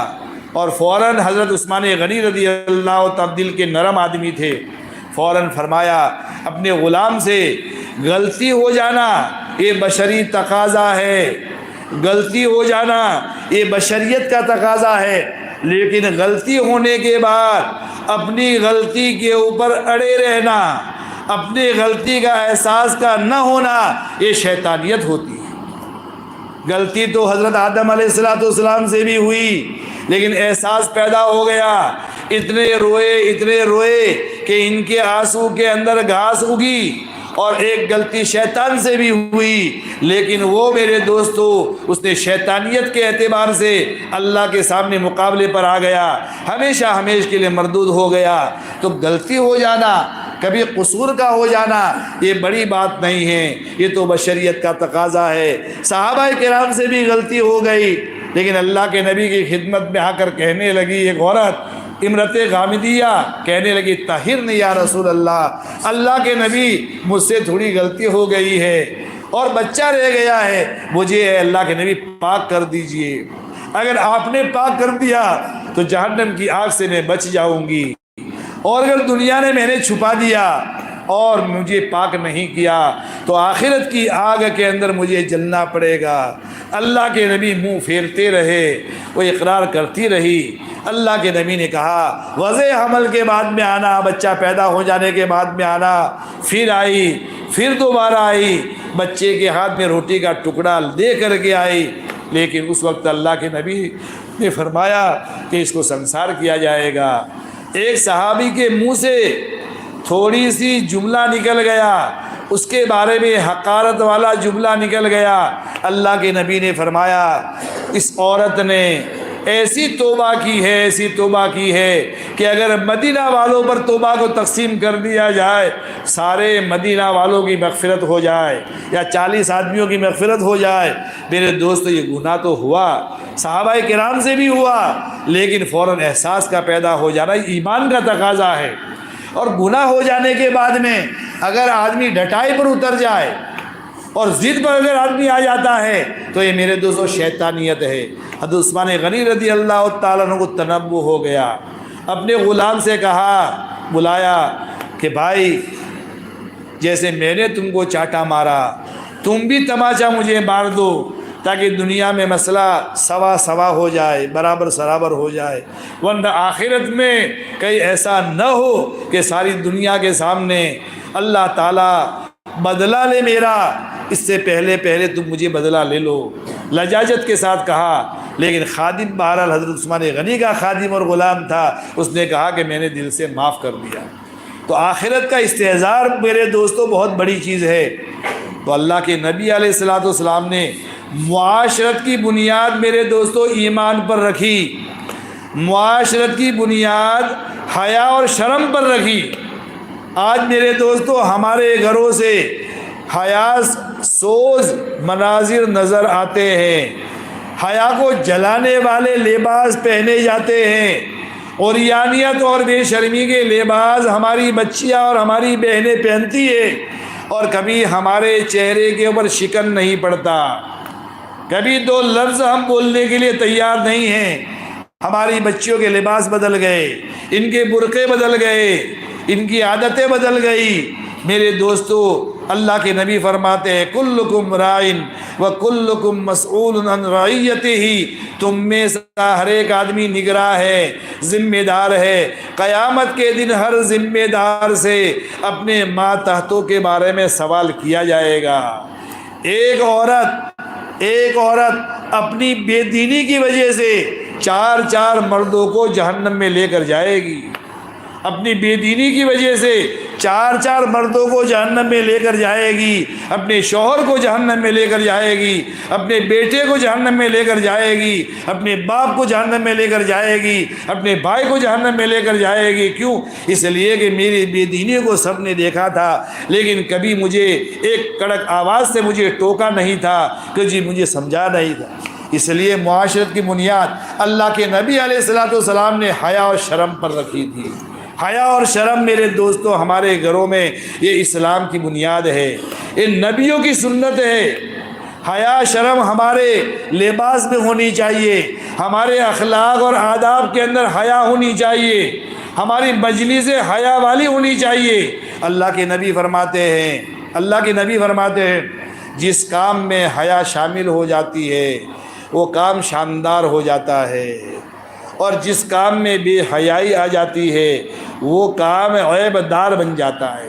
[SPEAKER 2] اور فوراً حضرت عثمان غنی رضی اللہ تعالیٰ دل کے نرم آدمی تھے، فوراً فرمایا اپنے غلام سے، غلطی ہو جانا یہ بشری تقاضا ہے، غلطی ہو جانا یہ بشریت کا تقاضا ہے، لیکن غلطی ہونے کے بعد اپنی غلطی کے اوپر اڑے رہنا، اپنی غلطی کا احساس کا نہ ہونا، یہ شیطانیت ہوتی ہے. غلطی تو حضرت آدم علیہ السلام سے بھی ہوئی، لیکن احساس پیدا ہو گیا. اتنے روئے کہ ان کے آنسو کے اندر گھاس اگی، اور ایک غلطی شیطان سے بھی ہوئی، لیکن وہ میرے دوستو اس نے شیطانیت کے اعتبار سے اللہ کے سامنے مقابلے پر آ گیا، ہمیشہ کے لیے مردود ہو گیا. تو غلطی ہو جانا، کبھی قصور کا ہو جانا، یہ بڑی بات نہیں ہے، یہ تو بشریت کا تقاضا ہے. صحابہ کرام سے بھی غلطی ہو گئی، لیکن اللہ کے نبی کی خدمت میں آ کر کہنے لگی ایک عورت، امرت غامدیہ، کہنے لگی طہرنی یا رسول اللہ، اللہ کے نبی مجھ سے تھوڑی غلطی ہو گئی ہے اور بچہ رہ گیا ہے، مجھے اے اللہ کے نبی پاک کر دیجئے. اگر آپ نے پاک کر دیا تو جہنم کی آگ سے میں بچ جاؤں گی، اور اگر دنیا نے میں نے چھپا دیا اور مجھے پاک نہیں کیا تو آخرت کی آگ کے اندر مجھے جلنا پڑے گا. اللہ کے نبی منہ پھیرتے رہے، وہ اقرار کرتی رہی. اللہ کے نبی نے کہا وضع حمل کے بعد میں آنا، بچہ پیدا ہو جانے کے بعد میں آنا. پھر آئی، پھر دوبارہ آئی، بچے کے ہاتھ میں روٹی کا ٹکڑا دے کر کے آئی، لیکن اس وقت اللہ کے نبی نے فرمایا کہ اس کو سنسار کیا جائے گا۔ ایک صحابی کے منہ سے تھوڑی سی جملہ نکل گیا، اس کے بارے میں حقارت والا جملہ نکل گیا، اللہ کے نبی نے فرمایا اس عورت نے ایسی توبہ کی ہے، ایسی توبہ کی ہے کہ اگر مدینہ والوں پر توبہ کو تقسیم کر دیا جائے، سارے مدینہ والوں کی مغفرت ہو جائے یا 40 آدمیوں کی مغفرت ہو جائے۔ میرے دوستو یہ گناہ تو ہوا، صحابہ کرام سے بھی ہوا، لیکن فوراً احساس کا پیدا ہو جانا ایمان کا تقاضا ہے۔ اور گناہ ہو جانے کے بعد میں اگر آدمی ڈھٹائی پر اتر جائے اور ضد پر اگر آدمی آ جاتا ہے تو یہ میرے دوستو شیطانیت ہے۔ حضرت عثمان غنی رضی اللہ تعالیٰ عنہ کو تنبؤ ہو گیا، اپنے غلام سے کہا، بلایا کہ بھائی جیسے میں نے تم کو چاٹا مارا تم بھی تماچا مجھے مار دو، تاکہ دنیا میں مسئلہ سوا سوا ہو جائے، برابر سرابر ہو جائے، ورنہ آخرت میں کہیں ایسا نہ ہو کہ ساری دنیا کے سامنے اللہ تعالیٰ بدلہ لے میرا، اس سے پہلے تم مجھے بدلہ لے لو۔ لجاجت کے ساتھ کہا، لیکن خادم بہرحال حضرت عثمان غنی کا خادم اور غلام تھا، اس نے کہا کہ میں نے دل سے معاف کر دیا۔ تو آخرت کا استحضار میرے دوستو بہت بڑی چیز ہے۔ تو اللہ کے نبی علیہ الصلوۃ والسلام نے معاشرت کی بنیاد میرے دوستو ایمان پر رکھی، معاشرت کی بنیاد حیا اور شرم پر رکھی۔ آج میرے دوستو ہمارے گھروں سے حیا سوز مناظر نظر آتے ہیں، حیا کو جلانے والے لباس پہنے جاتے ہیں، عریانیت اور بے شرمی کے لباس ہماری بچیاں اور ہماری بہنیں پہنتی ہیں، اور کبھی ہمارے چہرے کے اوپر شکن نہیں پڑتا، کبھی دو لفظ ہم بولنے کے لیے تیار نہیں ہیں۔ ہماری بچیوں کے لباس بدل گئے، ان کے برقعے بدل گئے، ان کی عادتیں بدل گئی۔ میرے دوستو اللہ کے نبی فرماتے ہیں کلکم رائن وکلکم مسئول عن رعیتہ، تم میں سے ہر ایک آدمی نگراں ہے، ذمہ دار ہے۔ قیامت کے دن ہر ذمہ دار سے اپنے ماتحتوں کے بارے میں سوال کیا جائے گا۔ ایک عورت اپنی بے دینی کی وجہ سے چار مردوں کو جہنم میں لے کر جائے گی، اپنی بے دینی کی وجہ سے چار مردوں کو جہنم میں لے کر جائے گی، اپنے شوہر کو جہنم میں لے کر جائے گی، اپنے بیٹے کو جہنم میں لے کر جائے گی، اپنے باپ کو جہنم میں لے کر جائے گی، اپنے بھائی کو جہنم میں لے کر جائے گی۔ کیوں؟ اس لیے کہ میری بے دینی کو سب نے دیکھا تھا، لیکن کبھی مجھے ایک کڑک آواز سے مجھے ٹوکا نہیں تھا، کہ جی مجھے سمجھا نہیں تھا۔ اس لیے معاشرت کی بنیاد اللہ کے نبی علیہ الصلوۃ والسلام نے حیا اور شرم پر رکھی تھی۔ حیا اور شرم میرے دوستو ہمارے گھروں میں یہ اسلام کی بنیاد ہے، یہ نبیوں کی سنت ہے۔ حیا شرم ہمارے لباس میں ہونی چاہیے، ہمارے اخلاق اور آداب کے اندر حیا ہونی چاہیے، ہماری مجلس حیا والی ہونی چاہیے۔ اللہ کے نبی فرماتے ہیں جس کام میں حیا شامل ہو جاتی ہے وہ کام شاندار ہو جاتا ہے، اور جس کام میں بے حیائی آ جاتی ہے وہ کام عیب دار بن جاتا ہے۔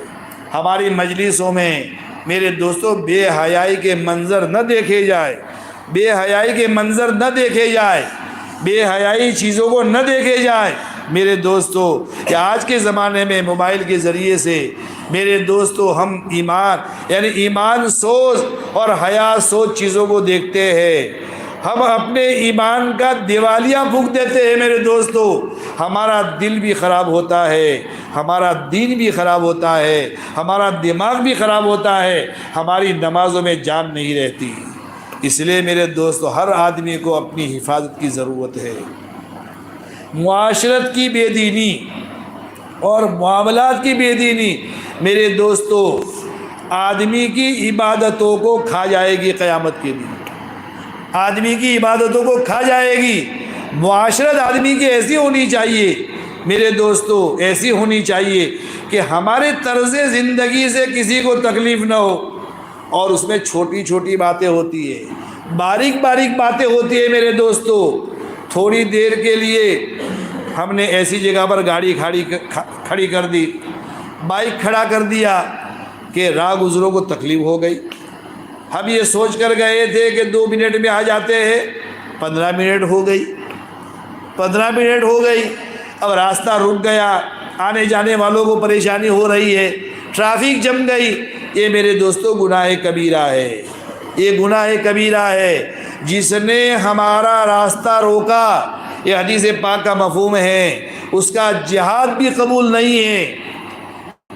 [SPEAKER 2] ہماری مجلسوں میں میرے دوستو بے حیائی کے منظر نہ دیکھے جائے، بے حیائی کے منظر نہ دیکھے جائے، بے حیائی چیزوں کو نہ دیکھے جائے۔ میرے دوستو کہ آج کے زمانے میں موبائل کے ذریعے سے میرے دوستو ہم ایمان سوز اور حیا سوز چیزوں کو دیکھتے ہیں، ہم اپنے ایمان کا دیوالیہ پھونک دیتے ہیں۔ میرے دوستو ہمارا دل بھی خراب ہوتا ہے، ہمارا دین بھی خراب ہوتا ہے، ہمارا دماغ بھی خراب ہوتا ہے، ہماری نمازوں میں جان نہیں رہتی۔ اس لیے میرے دوستو ہر آدمی کو اپنی حفاظت کی ضرورت ہے۔ معاشرت کی بے دینی اور معاملات کی بے دینی میرے دوستو آدمی کی عبادتوں کو کھا جائے گی، قیامت کے دن آدمی کی عبادتوں کو کھا جائے گی۔ معاشرت آدمی کی ایسی ہونی چاہیے میرے دوستو، ایسی ہونی چاہیے کہ ہمارے طرز زندگی سے کسی کو تکلیف نہ ہو، اور اس میں چھوٹی چھوٹی باتیں ہوتی ہیں، باریک باتیں ہوتی ہیں میرے دوستو۔ تھوڑی دیر کے لیے ہم نے ایسی جگہ پر گاڑی کھڑی کر دی، بائک کھڑا کر دیا کہ راہ گزروں کو تکلیف ہو گئی۔ ہم یہ سوچ کر گئے تھے کہ 2 منٹ میں آ جاتے ہیں، 15 منٹ ہو گئی، 15 منٹ ہو گئی، اب راستہ رک گیا، آنے جانے والوں کو پریشانی ہو رہی ہے، ٹریفک جم گئی، یہ میرے دوستو گناہ کبیرہ ہے، یہ گناہ کبیرہ ہے۔ جس نے ہمارا راستہ روکا، یہ حدیث پاک کا مفہوم ہے، اس کا جہاد بھی قبول نہیں ہے۔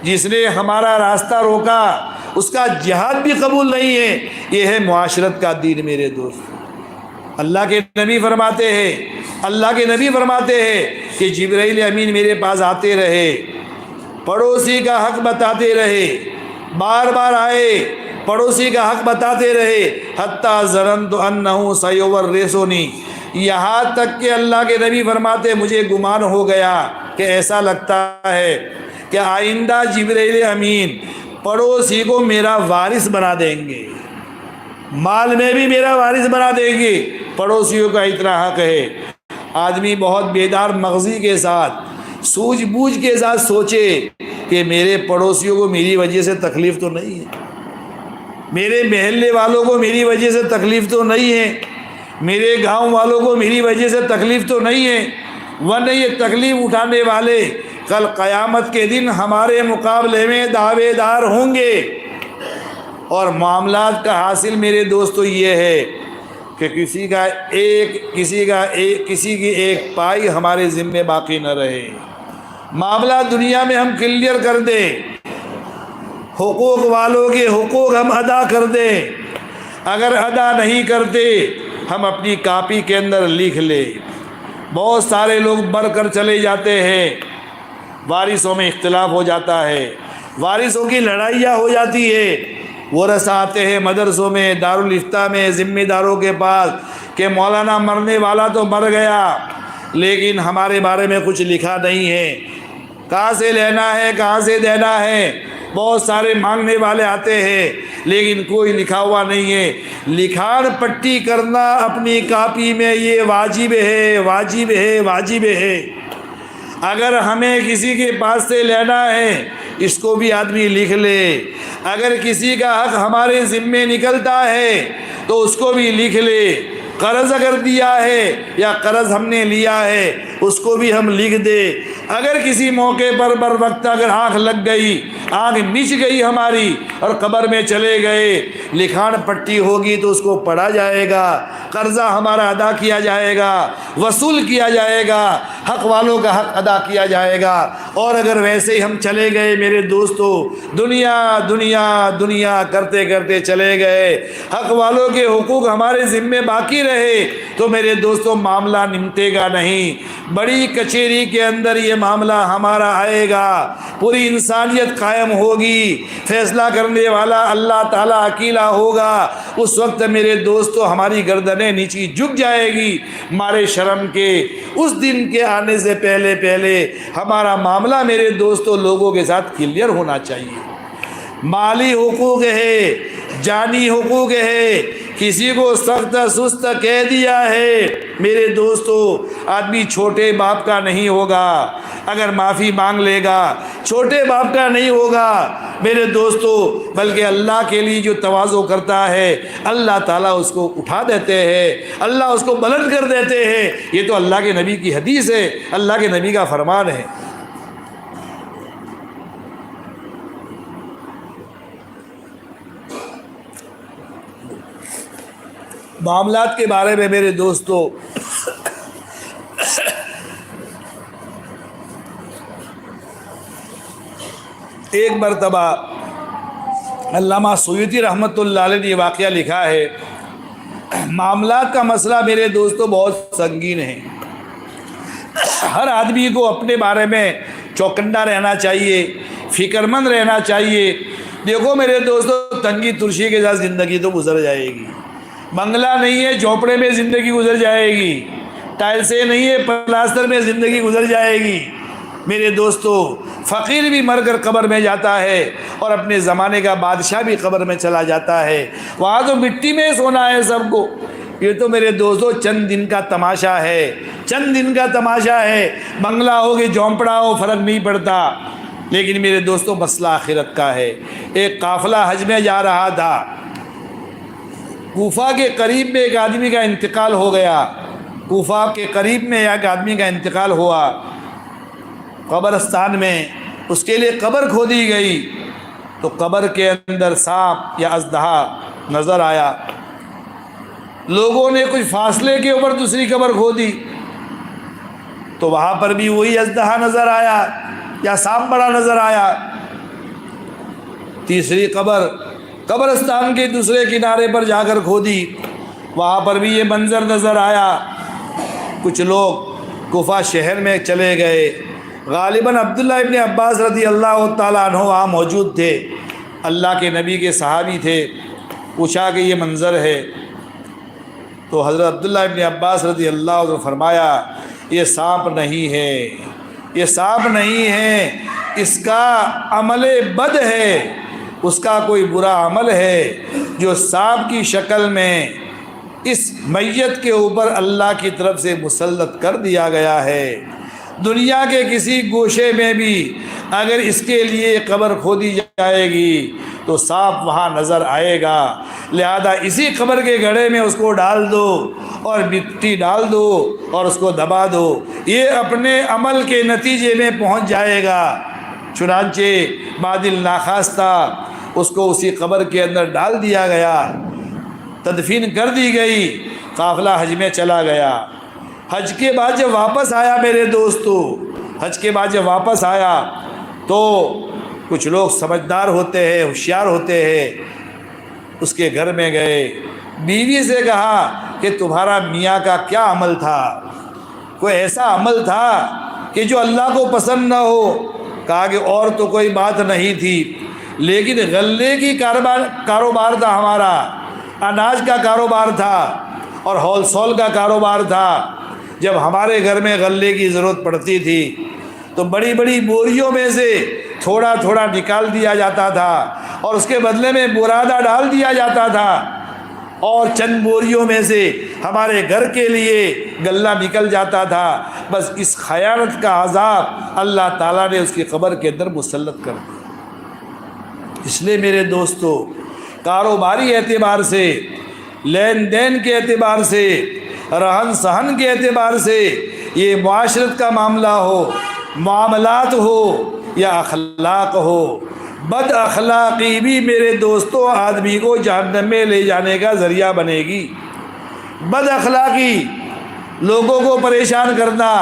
[SPEAKER 2] جس نے ہمارا راستہ روکا، اس کا جہاد بھی قبول نہیں ہے۔ یہ ہے معاشرت کا دین میرے دوست۔ اللہ کے نبی فرماتے ہیں کہ جبرائیل امین میرے پاس آتے رہے، پڑوسی کا حق بتاتے رہے، بار بار آئے، پڑوسی کا حق بتاتے رہے، حتیٰ ظننت انہ سیورثنی، یہاں تک کہ اللہ کے نبی فرماتے مجھے گمان ہو گیا کہ ایسا لگتا ہے کہ آئندہ جبرائیل امین پڑوسی کو میرا وارث بنا دیں گے، مال میں بھی میرا وارث بنا دیں گے۔ پڑوسیوں کا اتنا حق ہے۔ آدمی بہت بیدار مغزی کے ساتھ، سوجھ بوجھ کے ساتھ سوچے کہ میرے پڑوسیوں کو میری وجہ سے تکلیف تو نہیں ہے، میرے محلے والوں کو میری وجہ سے تکلیف تو نہیں ہے، میرے گاؤں والوں کو میری وجہ سے تکلیف تو نہیں ہے، ورنہ یہ تکلیف اٹھانے والے کل قیامت کے دن ہمارے مقابلے میں دعوے دار ہوں گے۔ اور معاملات کا حاصل میرے دوستو یہ ہے کہ کسی کی ایک پائی ہمارے ذمے باقی نہ رہے۔ معاملہ دنیا میں ہم کلیئر کر دیں، حقوق والوں کے حقوق ہم ادا کر دیں، اگر ادا نہیں کرتے ہم اپنی کاپی کے اندر لکھ لیں۔ بہت سارے لوگ بڑھ کر چلے جاتے ہیں، وارثوں میں اختلاف ہو جاتا ہے، وارثوں کی لڑائیاں ہو جاتی ہے، ورثہ آتے ہیں مدرسوں میں، دارالافتاء میں، ذمہ داروں کے پاس کہ مولانا مرنے والا تو مر گیا لیکن ہمارے بارے میں کچھ لکھا نہیں ہے، کہاں سے لینا ہے، کہاں سے دینا ہے۔ بہت سارے مانگنے والے آتے ہیں لیکن کوئی لکھا ہوا نہیں ہے۔ لکھان پٹی کرنا اپنی کاپی میں یہ واجب ہے، واجب ہے، واجب ہے۔ اگر ہمیں کسی کے پاس سے لینا ہے اس کو بھی آدمی لکھ لے، اگر کسی کا حق ہمارے ذمے نکلتا ہے تو اس کو بھی لکھ لے، قرض اگر دیا ہے یا قرض ہم نے لیا ہے اس کو بھی ہم لکھ دے۔ اگر کسی موقع پر بر وقت اگر آنکھ لگ گئی، آنکھ مچ گئی ہماری اور قبر میں چلے گئے، لکھان پٹی ہوگی تو اس کو پڑھا جائے گا، قرضہ ہمارا ادا کیا جائے گا، وصول کیا جائے گا، حق والوں کا حق ادا کیا جائے گا۔ اور اگر ویسے ہی ہم چلے گئے میرے دوستو، دنیا دنیا دنیا کرتے کرتے چلے گئے، حق والوں کے حقوق ہمارے ذمے باقی رہے تو میرے دوستو معاملہ نمٹے گا نہیں۔ بڑی کچہری کے اندر یہ معاملہ ہمارا آئے گا، پوری انسانیت قائم ہوگی، فیصلہ کرنے والا اللہ تعالیٰ اکیلا ہوگا۔ اس وقت میرے دوستو ہماری گردنیں نیچی جھک جائے گی۔ ہمارے شرم کے اس دن کے آنے سے پہلے ہمارا معاملہ میرے دوستو لوگوں کے ساتھ کلیئر ہونا چاہیے۔ مالی حقوق ہے، جانی حقوق ہے، کسی کو سخت سست کہہ دیا ہے میرے دوستو، آدمی چھوٹے باپ کا نہیں ہوگا، اگر معافی مانگ لے گا چھوٹے باپ کا نہیں ہوگا میرے دوستو، بلکہ اللہ کے لیے جو تواضع کرتا ہے اللہ تعالیٰ اس کو اٹھا دیتے ہیں، اللہ اس کو بلند کر دیتے ہیں۔ یہ تو اللہ کے نبی کی حدیث ہے، اللہ کے نبی کا فرمان ہے۔ معاملات کے بارے میں میرے دوستو ایک مرتبہ علامہ سیوطی رحمۃ اللہ علیہ نے یہ واقعہ لکھا ہے، معاملات کا مسئلہ میرے دوستو بہت سنگین ہے، ہر آدمی کو اپنے بارے میں چوکندہ رہنا چاہیے، فکر مند رہنا چاہیے۔ دیکھو میرے دوستو، تنگی ترشی کے ساتھ زندگی تو گزر جائے گی، بنگلہ نہیں ہے جھونپڑے میں زندگی گزر جائے گی، ٹائلسیں نہیں ہے پلاسٹر میں زندگی گزر جائے گی میرے دوستو۔ فقیر بھی مر کر قبر میں جاتا ہے اور اپنے زمانے کا بادشاہ بھی قبر میں چلا جاتا ہے، وہاں تو مٹی میں سونا ہے سب کو۔ یہ تو میرے دوستو چند دن کا تماشا ہے، چند دن کا تماشا ہے، بنگلہ ہو کہ جھونپڑا ہو فرق نہیں پڑتا، لیکن میرے دوستو مسئلہ آخرت کا ہے۔ ایک قافلہ حج میں جا رہا تھا، کوفہ کے قریب میں ایک آدمی کا انتقال ہو گیا، کوفہ کے قریب میں ایک آدمی کا انتقال ہوا قبرستان میں، اس کے لیے قبر کھودی گئی تو قبر کے اندر سانپ یا اژدہا نظر آیا۔ لوگوں نے کچھ فاصلے کے اوپر دوسری قبر کھودی تو وہاں پر بھی وہی اژدہا نظر آیا یا سانپ بڑا نظر آیا۔ تیسری قبر قبرستان کے دوسرے کنارے پر جا کر کھودی، وہاں پر بھی یہ منظر نظر آیا۔ کچھ لوگ کوفہ شہر میں چلے گئے، غالباً عبداللہ ابن عباس رضی اللہ تعالیٰ عنہ وہاں موجود تھے، اللہ کے نبی کے صحابی تھے۔ پوچھا کہ یہ منظر ہے تو حضرت عبداللہ ابن عباس رضی اللہ عنہ نے فرمایا یہ سانپ نہیں ہے، یہ سانپ نہیں ہے، اس کا عمل بد ہے، اس کا کوئی برا عمل ہے جو سانپ کی شکل میں اس میت کے اوپر اللہ کی طرف سے مسلط کر دیا گیا ہے۔ دنیا کے کسی گوشے میں بھی اگر اس کے لیے قبر کھودی جائے گی تو سانپ وہاں نظر آئے گا، لہذا اسی قبر کے گڑھے میں اس کو ڈال دو اور مٹی ڈال دو اور اس کو دبا دو، یہ اپنے عمل کے نتیجے میں پہنچ جائے گا۔ چنانچہ بعد ناخواستہ اس کو اسی قبر کے اندر ڈال دیا گیا، تدفین کر دی گئی، قافلہ حج میں چلا گیا۔ حج کے بعد جب واپس آیا میرے دوستو، حج کے بعد جب واپس آیا تو کچھ لوگ سمجھدار ہوتے ہیں، ہوشیار ہوتے ہیں، اس کے گھر میں گئے، بیوی سے کہا کہ تمہارا میاں کا کیا عمل تھا، کوئی ایسا عمل تھا کہ جو اللہ کو پسند نہ ہو؟ کہا کہ اور تو کوئی بات نہیں تھی، لیکن غلے کی کاروبار تھا ہمارا، اناج کا کاروبار تھا اور ہول سول کا کاروبار تھا۔ جب ہمارے گھر میں غلے کی ضرورت پڑتی تھی تو بڑی بڑی بوریوں میں سے تھوڑا تھوڑا نکال دیا جاتا تھا اور اس کے بدلے میں برادہ ڈال دیا جاتا تھا، اور چند بوریوں میں سے ہمارے گھر کے لیے غلہ نکل جاتا تھا۔ بس اس خیانت کا عذاب اللہ تعالیٰ نے اس کی قبر کے اندر مسلط کر دیا۔ اس لیے میرے دوستو، کاروباری اعتبار سے، لین دین کے اعتبار سے، رہن سہن کے اعتبار سے، یہ معاشرت کا معاملہ ہو، معاملات ہو یا اخلاق ہو، بد اخلاقی بھی میرے دوستوں آدمی کو جہنم میں لے جانے کا ذریعہ بنے گی۔ بد اخلاقی، لوگوں کو پریشان کرنا،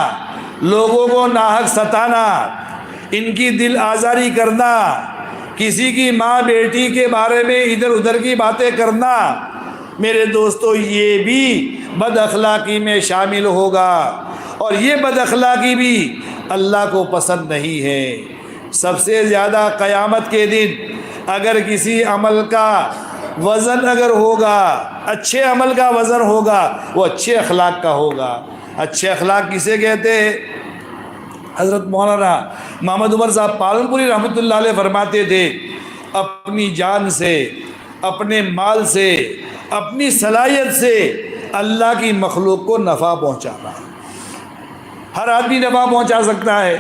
[SPEAKER 2] لوگوں کو ناحق ستانا، ان کی دل آزاری کرنا، کسی کی ماں بیٹی کے بارے میں ادھر ادھر کی باتیں کرنا، میرے دوستو یہ بھی بد اخلاقی میں شامل ہوگا، اور یہ بد اخلاقی بھی اللہ کو پسند نہیں ہے۔ سب سے زیادہ قیامت کے دن اگر کسی عمل کا وزن اگر ہوگا، اچھے عمل کا وزن ہوگا، وہ اچھے اخلاق کا ہوگا۔ اچھے اخلاق کسے کہتے ہیں؟ حضرت مولانا محمد عمر صاحب پالنپوری رحمۃ اللہ علیہ فرماتے تھے، اپنی جان سے، اپنے مال سے، اپنی صلاحیت سے اللہ کی مخلوق کو نفع پہنچانا۔ ہر آدمی نفع پہنچا سکتا ہے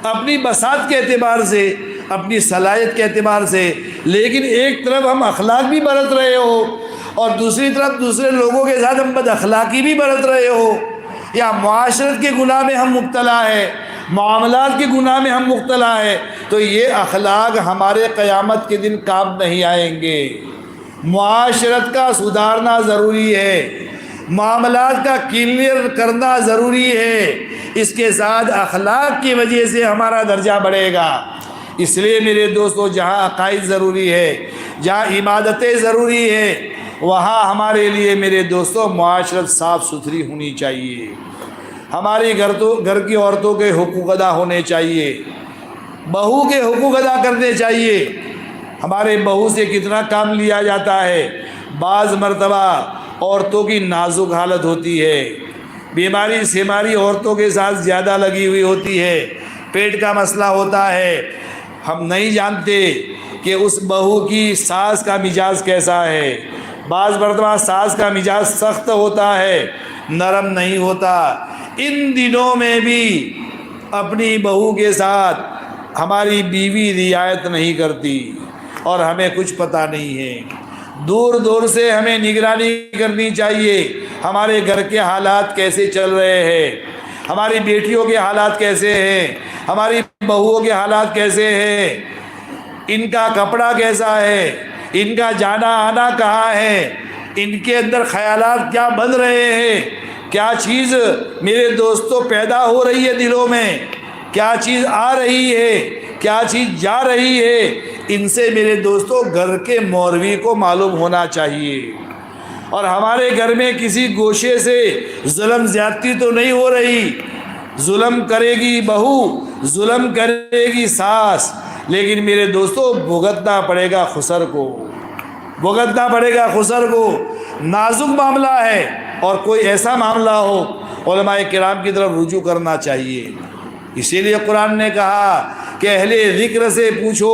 [SPEAKER 2] اپنی بساط کے اعتبار سے، اپنی صلاحیت کے اعتبار سے، لیکن ایک طرف ہم اخلاق بھی برت رہے ہو اور دوسری طرف دوسرے لوگوں کے ساتھ ہم بد اخلاقی بھی برت رہے ہو، یا معاشرت کے گناہ میں ہم مبتلا ہے، معاملات کے گناہ میں ہم مبتلا ہے، تو یہ اخلاق ہمارے قیامت کے دن کام نہیں آئیں گے۔ معاشرت کا سدھارنا ضروری ہے، معاملات کا کلیئر کرنا ضروری ہے، اس کے ساتھ اخلاق کی وجہ سے ہمارا درجہ بڑھے گا۔ اس لیے میرے دوستو، جہاں عقائد ضروری ہے، جہاں عبادتیں ضروری ہے، وہاں ہمارے لیے میرے دوستو معاشرت صاف ستھری ہونی چاہیے۔ ہماری گھر کی عورتوں کے حقوق ادا ہونے چاہیے، بہو کے حقوق ادا کرنے چاہیے۔ ہمارے بہو سے کتنا کام لیا جاتا ہے، بعض مرتبہ عورتوں کی نازک حالت ہوتی ہے، بیماری سیماری عورتوں کے ساتھ زیادہ لگی ہوئی ہوتی ہے، پیٹ کا مسئلہ ہوتا ہے، ہم نہیں جانتے کہ اس بہو کی ساس کا مزاج کیسا ہے۔ بعض مرتبہ ساس کا مزاج سخت ہوتا ہے، نرم نہیں ہوتا۔ ان دنوں میں بھی اپنی بہو کے ساتھ ہماری بیوی رعایت نہیں کرتی اور ہمیں کچھ پتہ نہیں ہے۔ دور دور سے ہمیں نگرانی کرنی چاہیے، ہمارے گھر کے حالات کیسے چل رہے ہیں، ہماری بیٹیوں کے حالات کیسے ہیں، ہماری بہوؤں کے حالات کیسے ہیں، ان کا کپڑا کیسا ہے، ان کا جانا آنا کہاں ہے، ان کے اندر خیالات کیا بن رہے ہیں، کیا چیز میرے دوستوں پیدا ہو رہی ہے دلوں میں، کیا چیز آ رہی ہے، کیا چیز جا رہی ہے، ان سے میرے دوستوں گھر کے مولوی کو معلوم ہونا چاہیے۔ اور ہمارے گھر میں کسی گوشے سے ظلم زیادتی تو نہیں ہو رہی، ظلم کرے گی بہو، ظلم کرے گی ساس، لیکن میرے دوستوں بھگتنا پڑے گا خسر کو، بھگتنا پڑے گا خسر کو۔ نازک معاملہ ہے، اور کوئی ایسا معاملہ ہو علماء کرام کی طرف رجوع کرنا چاہیے۔ اسی لیے قرآن نے کہا کہ اہل ذکر سے پوچھو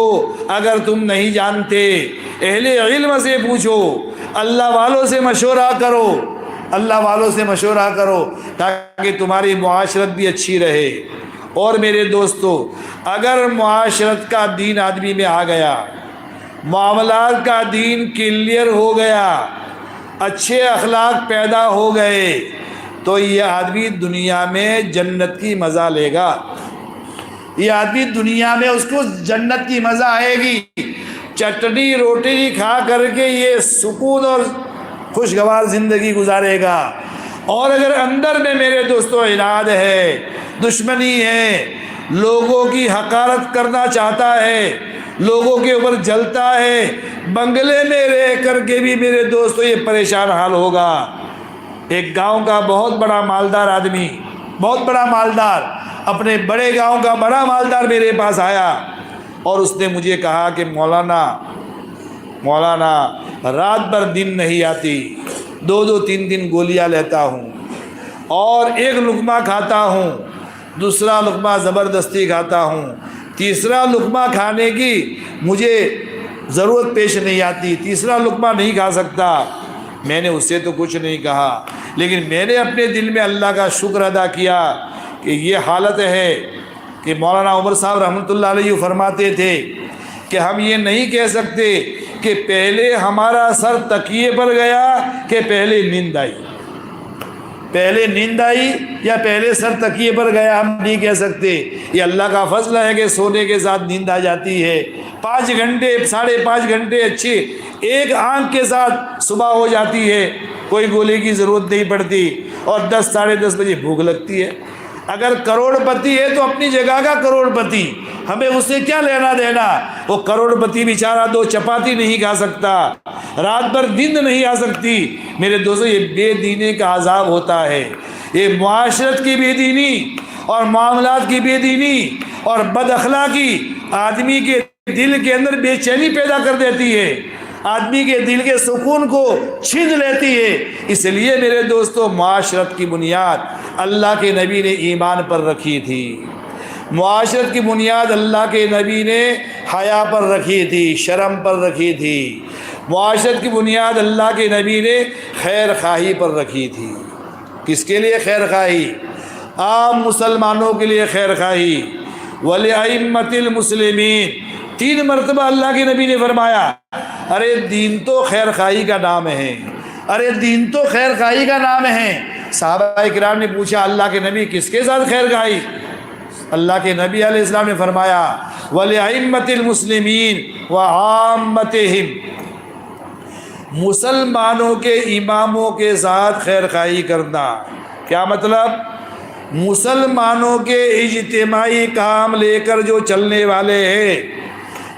[SPEAKER 2] اگر تم نہیں جانتے، اہل علم سے پوچھو، اللہ والوں سے مشورہ کرو، اللہ والوں سے مشورہ کرو تاکہ تمہاری معاشرت بھی اچھی رہے۔ اور میرے دوستو، اگر معاشرت کا دین آدمی میں آ گیا، معاملات کا دین کلیئر ہو گیا، اچھے اخلاق پیدا ہو گئے، تو یہ آدمی دنیا میں جنت کی مزہ لے گا، یہ آدمی دنیا میں اس کو جنت کی مزہ آئے گی، چٹنی روٹی کھا کر کے یہ سکون اور خوشگوار زندگی گزارے گا۔ اور اگر اندر میں میرے دوستوں عناد ہے، دشمنی ہے، لوگوں کی حقارت کرنا چاہتا ہے، لوگوں کے اوپر جلتا ہے، بنگلے میں رہ کر کے بھی میرے دوستوں یہ پریشان حال ہوگا۔ ایک گاؤں کا بہت بڑا مالدار آدمی، بہت بڑا مالدار، اپنے بڑے گاؤں کا بڑا مالدار میرے پاس آیا اور اس نے مجھے کہا کہ مولانا رات بھر دن نہیں آتی، 2-3 گولیاں لیتا ہوں، اور ایک لقمہ کھاتا ہوں، دوسرا لقمہ زبردستی کھاتا ہوں، تیسرا لقمہ کھانے کی مجھے ضرورت پیش نہیں آتی، تیسرا لقمہ نہیں کھا سکتا۔ میں نے اس سے تو کچھ نہیں کہا، لیکن میں نے اپنے دل میں اللہ کا شکر ادا کیا کہ یہ حالت ہے کہ مولانا عمر صاحب رحمۃ اللہ علیہ فرماتے تھے کہ ہم یہ نہیں کہہ سکتے کہ پہلے ہمارا سر تکیے پر گیا کہ پہلے نیند آئی، پہلے نیند آئی یا پہلے سر تکیے پر گیا، ہم نہیں کہہ سکتے۔ یہ اللہ کا فضل ہے کہ سونے کے ساتھ نیند آ جاتی ہے، 5 گھنٹے 5.5 گھنٹے اچھی ایک آنکھ کے ساتھ صبح ہو جاتی ہے، کوئی گولی کی ضرورت نہیں پڑتی، اور 10 ساڑھے 10 بجے بھوک لگتی ہے۔ اگر کروڑ پتی ہے تو اپنی جگہ کا کروڑ پتی، ہمیں اس سے کیا لینا دینا؟ وہ کروڑ پتی بیچارہ 2 چپاتی نہیں کھا سکتا، رات بھر نیند نہیں آ سکتی۔ میرے دوستو، یہ بے دینی کا عذاب ہوتا ہے، یہ معاشرت کی بے دینی اور معاملات کی بے دینی اور بد اخلاقی آدمی کے دل کے اندر بے چینی پیدا کر دیتی ہے، آدمی کے دل کے سکون کو چھین لیتی ہے۔ اس لیے میرے دوستو، معاشرت کی بنیاد اللہ کے نبی نے ایمان پر رکھی تھی، معاشرت کی بنیاد اللہ کے نبی نے حیا پر رکھی تھی، شرم پر رکھی تھی، معاشرت کی بنیاد اللہ کے نبی نے خیر خواہی پر رکھی تھی۔ کس کے لیے خیر خواہی؟ عام مسلمانوں کے لیے خیر خواہی۔ وَلِأَئِمَّةِ الْمُسْلِمِينَ 3 مرتبہ اللہ کے نبی نے فرمایا، ارے دین تو خیر خواہی کا نام ہے، ارے دین تو خیر خواہی کا نام ہے۔ صحابہ کرام نے پوچھا، اللہ کے نبی کس کے ساتھ خیر خواہی؟ اللہ کے نبی علیہ السلام نے فرمایا، وَلِأَئِمَّةِ الْمُسْلِمِينَ وَعَامَّتِهِمْ، مسلمانوں کے اماموں کے ساتھ خیر خواہی کرنا۔ کیا مطلب؟ مسلمانوں کے اجتماعی کام لے کر جو چلنے والے ہیں،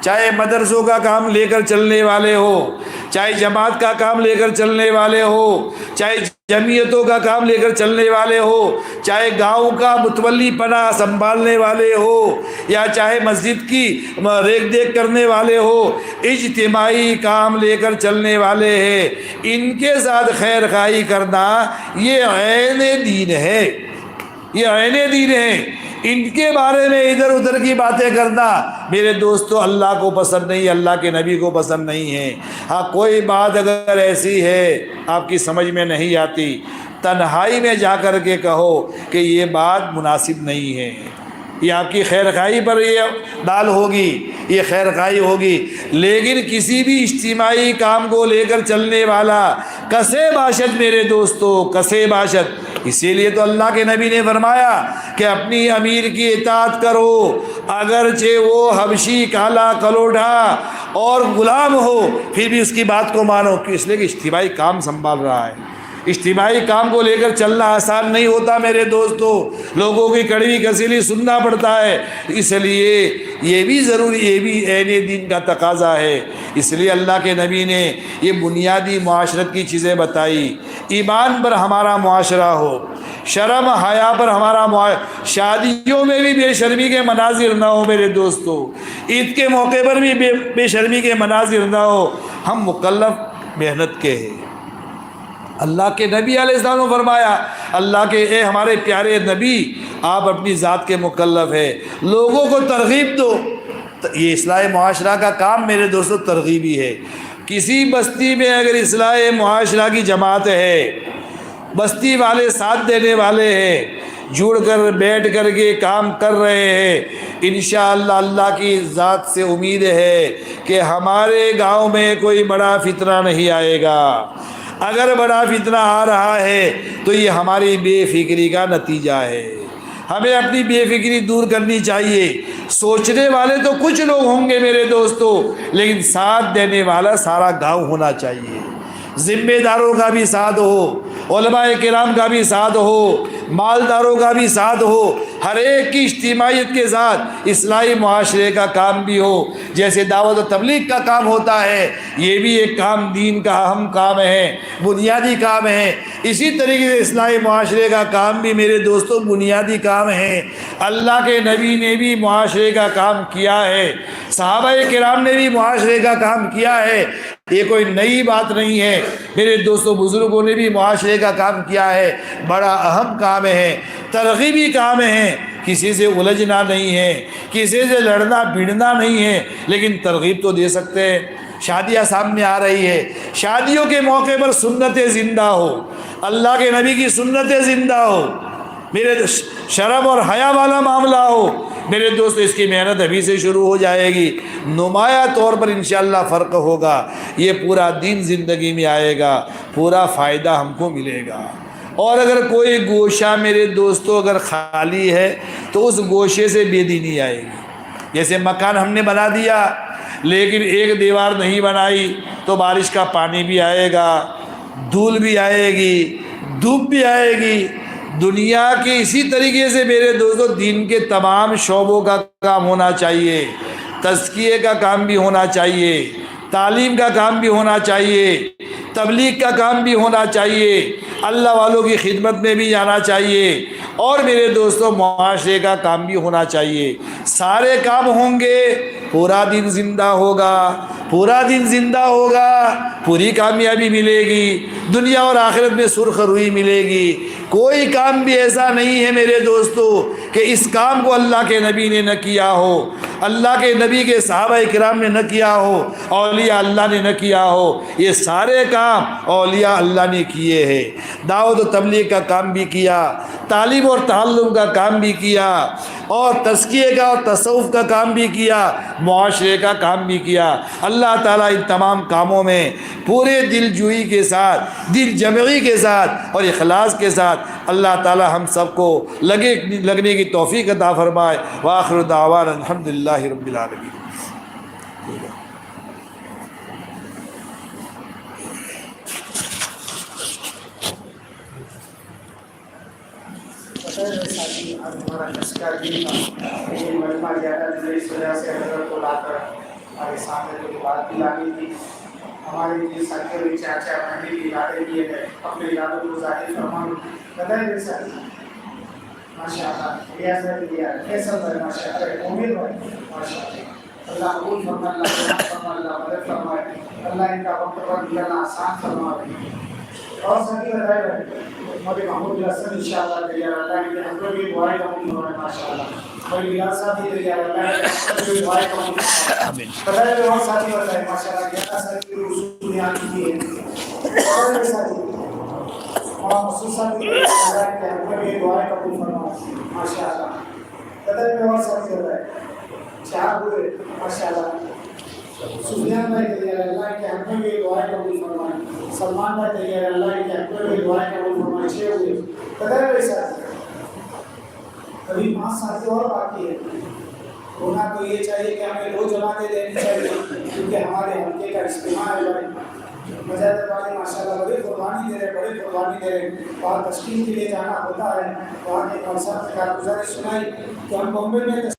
[SPEAKER 2] چاہے مدرسوں کا کام لے کر چلنے والے ہو، چاہے جماعت کا کام لے کر چلنے والے ہو، چاہے جمعیتوں کا کام لے کر چلنے والے ہو، چاہے گاؤں کا متولی پناہ سنبھالنے والے ہو، یا چاہے مسجد کی ریکھ دیکھ کرنے والے ہو، اجتماعی کام لے کر چلنے والے ہیں، ان کے ساتھ خیر خواہی کرنا یہ عین دین ہے، یہ عین دین ہے۔ ان کے بارے میں ادھر ادھر کی باتیں کرنا میرے دوستو اللہ کو پسند نہیں، اللہ کے نبی کو پسند نہیں ہے۔ ہاں کوئی بات اگر ایسی ہے آپ کی سمجھ میں نہیں آتی، تنہائی میں جا کر کے کہو کہ یہ بات مناسب نہیں ہے، یہ آپ کی خیر خواہی پر یہ ڈال ہوگی، یہ خیر خواہی ہوگی۔ لیکن کسی بھی اجتماعی کام کو لے کر چلنے والا کسے باشد میرے دوستو، کسے باشد۔ اسی لیے تو اللہ کے نبی نے فرمایا کہ اپنی امیر کی اطاعت کرو، اگرچہ وہ حبشی کالا کلوٹا اور غلام ہو، پھر بھی اس کی بات کو مانو، اس لیے کہ اجتماعی کام سنبھال رہا ہے۔ اجتماعی کام کو لے کر چلنا آسان نہیں ہوتا میرے دوستو، لوگوں کی کڑوی کسیلی سننا پڑتا ہے، اس لیے یہ بھی ضروری، یہ بھی عین دین کا تقاضا ہے۔ اس لیے اللہ کے نبی نے یہ بنیادی معاشرت کی چیزیں بتائی، ایمان پر ہمارا معاشرہ ہو، شرم حیا پر ہمارا شادیوں میں بھی بے شرمی کے مناظر نہ ہو میرے دوستو، عید کے موقع پر بھی بے شرمی کے مناظر نہ ہو، ہم مکلف محنت کے ہیں۔ اللہ کے نبی علیہ السلام نے فرمایا، اللہ کے اے ہمارے پیارے نبی، آپ اپنی ذات کے مکلف ہیں، لوگوں کو ترغیب دو۔ یہ اصلاح معاشرہ کا کام میرے دوستو ترغیبی ہے۔ کسی بستی میں اگر اصلاح معاشرہ کی جماعت ہے، بستی والے ساتھ دینے والے ہیں، جڑ کر بیٹھ کر کے کام کر رہے ہیں، انشاءاللہ اللہ کی ذات سے امید ہے کہ ہمارے گاؤں میں کوئی بڑا فتنہ نہیں آئے گا۔ اگر بڑا فتنہ آ رہا ہے تو یہ ہماری بے فکری کا نتیجہ ہے۔ ہمیں اپنی بے فکری دور کرنی چاہیے۔ سوچنے والے تو کچھ لوگ ہوں گے میرے دوستو، لیکن ساتھ دینے والا سارا گاؤں ہونا چاہیے۔ ذمہ داروں کا بھی ساتھ ہو، علماء کرام کا بھی ساتھ ہو، مالداروں کا بھی ساتھ ہو، ہر ایک کی اجتماعیت کے ساتھ اصلاحی معاشرے کا کام بھی ہو۔ جیسے دعوت و تبلیغ کا کام ہوتا ہے، یہ بھی ایک کام دین کا اہم کام ہے، بنیادی کام ہے۔ اسی طریقے سے اصلاحی معاشرے کا کام بھی میرے دوستوں بنیادی کام ہے۔ اللہ کے نبی نے بھی معاشرے کا کام کیا ہے، صحابہ کرام نے بھی معاشرے کا کام کیا ہے، یہ کوئی نئی بات نہیں ہے۔ میرے دوستوں بزرگوں نے بھی معاشرے کا کام کیا ہے، بڑا اہم کام ہے، ترغیبی کام ہے، کسی سے الجھنا نہیں ہے، کسی سے لڑنا بھیڑنا نہیں ہے، لیکن ترغیب تو دے سکتے ہیں۔ شادیاں سامنے آ رہی ہے، شادیوں کے موقع پر سنتیں زندہ ہو، اللہ کے نبی کی سنتیں زندہ ہو، میرے شرم اور حیا والا معاملہ ہو میرے دوست، اس کی محنت ابھی سے شروع ہو جائے گی، نمایاں طور پر انشاءاللہ فرق ہوگا، یہ پورا دین زندگی میں آئے گا، پورا فائدہ ہم کو ملے گا۔ اور اگر کوئی گوشہ میرے دوستوں اگر خالی ہے تو اس گوشے سے بے دینی آئے گی۔ جیسے مکان ہم نے بنا دیا لیکن ایک دیوار نہیں بنائی تو بارش کا پانی بھی آئے گا، دھول بھی آئے گی، دھوپ بھی آئے گی۔ دنیا کی اسی طریقے سے میرے دوستو دین کے تمام شعبوں کا کام ہونا چاہیے، تزکیے کا کام بھی ہونا چاہیے، تعلیم کا کام بھی ہونا چاہیے، تبلیغ کا کام بھی ہونا چاہیے، اللہ والوں کی خدمت میں بھی جانا چاہیے، اور میرے دوستو معاشرے کا کام بھی ہونا چاہیے۔ سارے کام ہوں گے پورا دن زندہ ہوگا، پورا دن زندہ ہوگا، پوری کامیابی ملے گی، دنیا اور آخرت میں سرخ روئی ملے گی۔ کوئی کام بھی ایسا نہیں ہے میرے دوستو کہ اس کام کو اللہ کے نبی نے نہ کیا ہو، اللہ کے نبی کے صحابہ کرام نے نہ کیا ہو، اولیاء اللہ نے نہ کیا ہو۔ یہ سارے کام اولیاء اللہ نے کیے ہیں۔ دعوت و تبلیغ کا کام بھی کیا، تعلیم اور تعلم کا کام بھی کیا، اور تزکیے کا اور تصوف کا کام بھی کیا، معاشرے کا کام بھی کیا۔ اللہ تعالیٰ ان تمام کاموں میں پورے دل جوئی کے ساتھ، دل جمعی کے ساتھ اور اخلاص کے ساتھ اللہ تعالیٰ ہم سب کو لگنے کی توفیق عطا فرمائے۔ وآخر دعوانا الحمدللہ رب العالمین۔
[SPEAKER 3] ہمارا نسخہ دین کا یہ مجمع زیادہ جو اس وجہ سے حضرت کو لا کر ہمارے سامنے جو بات بھی لانی تھی، ہمارے لیے ساتھیوں نے چاچا بہنیں کی ارادے کیے ہیں، اپنے ارادوں کو ظاہر فرمانے بتائیں گے سر۔ ماشاء اللہ ریاضت کیا فیصل بھائی ماشاء اللہ، امید بھائی ماشاء اللہ، اللہ قبول فرمائے، اللہ فرمائے، اللہ مدد فرمائے، اللہ ان کا وقت پر نکلنا آسان فرمائے۔ اور ساتھی بتائے بھائی مولوی محمود حسن انشاءاللہ تیار اللہ ہے، حضرت کی دعائیں قبول فرمائے ماشاءاللہ۔ مولوی یار صاحب بھی تیار اللہ ہے، حضرت کی دعائیں قبول فرمائے۔ بتائے جو اور ساتھی بتائے ماشاءاللہ کیا ساتھی کی رسول یہاں کی ہے، اور ساتھی اور خصوصاً اللہ ہے کہ حضرت کی دعائیں قبول فرمائے ماشاءاللہ۔ بتائے جو اور ساتھی بتائے چار ہوئے ماشاءاللہ۔ سفیان بھائی تیار اللہ ہے کہ حضرت کی دعائیں قبول فرمائے۔ سلمان بھائی تیار اللہ کے اکبر کی دعائیں قبول فرمائے 6 ہوئے قدر ویسا ابھی 5 ساتھی اور باقی ہے ہونا تو یہ چاہیے کہ ہمیں 2 جماعتیں دینی چاہیے کیونکہ ہمارے حلقے کا اجتماع ہے بھائی مجاہد والے ماشاءاللہ بڑی قربانی دے رہے وہاں تشکیل کے لیے جانا ہوتا ہے وہاں کے خالصہ سے کارگزاری سنائی کہ ہم بامبے میں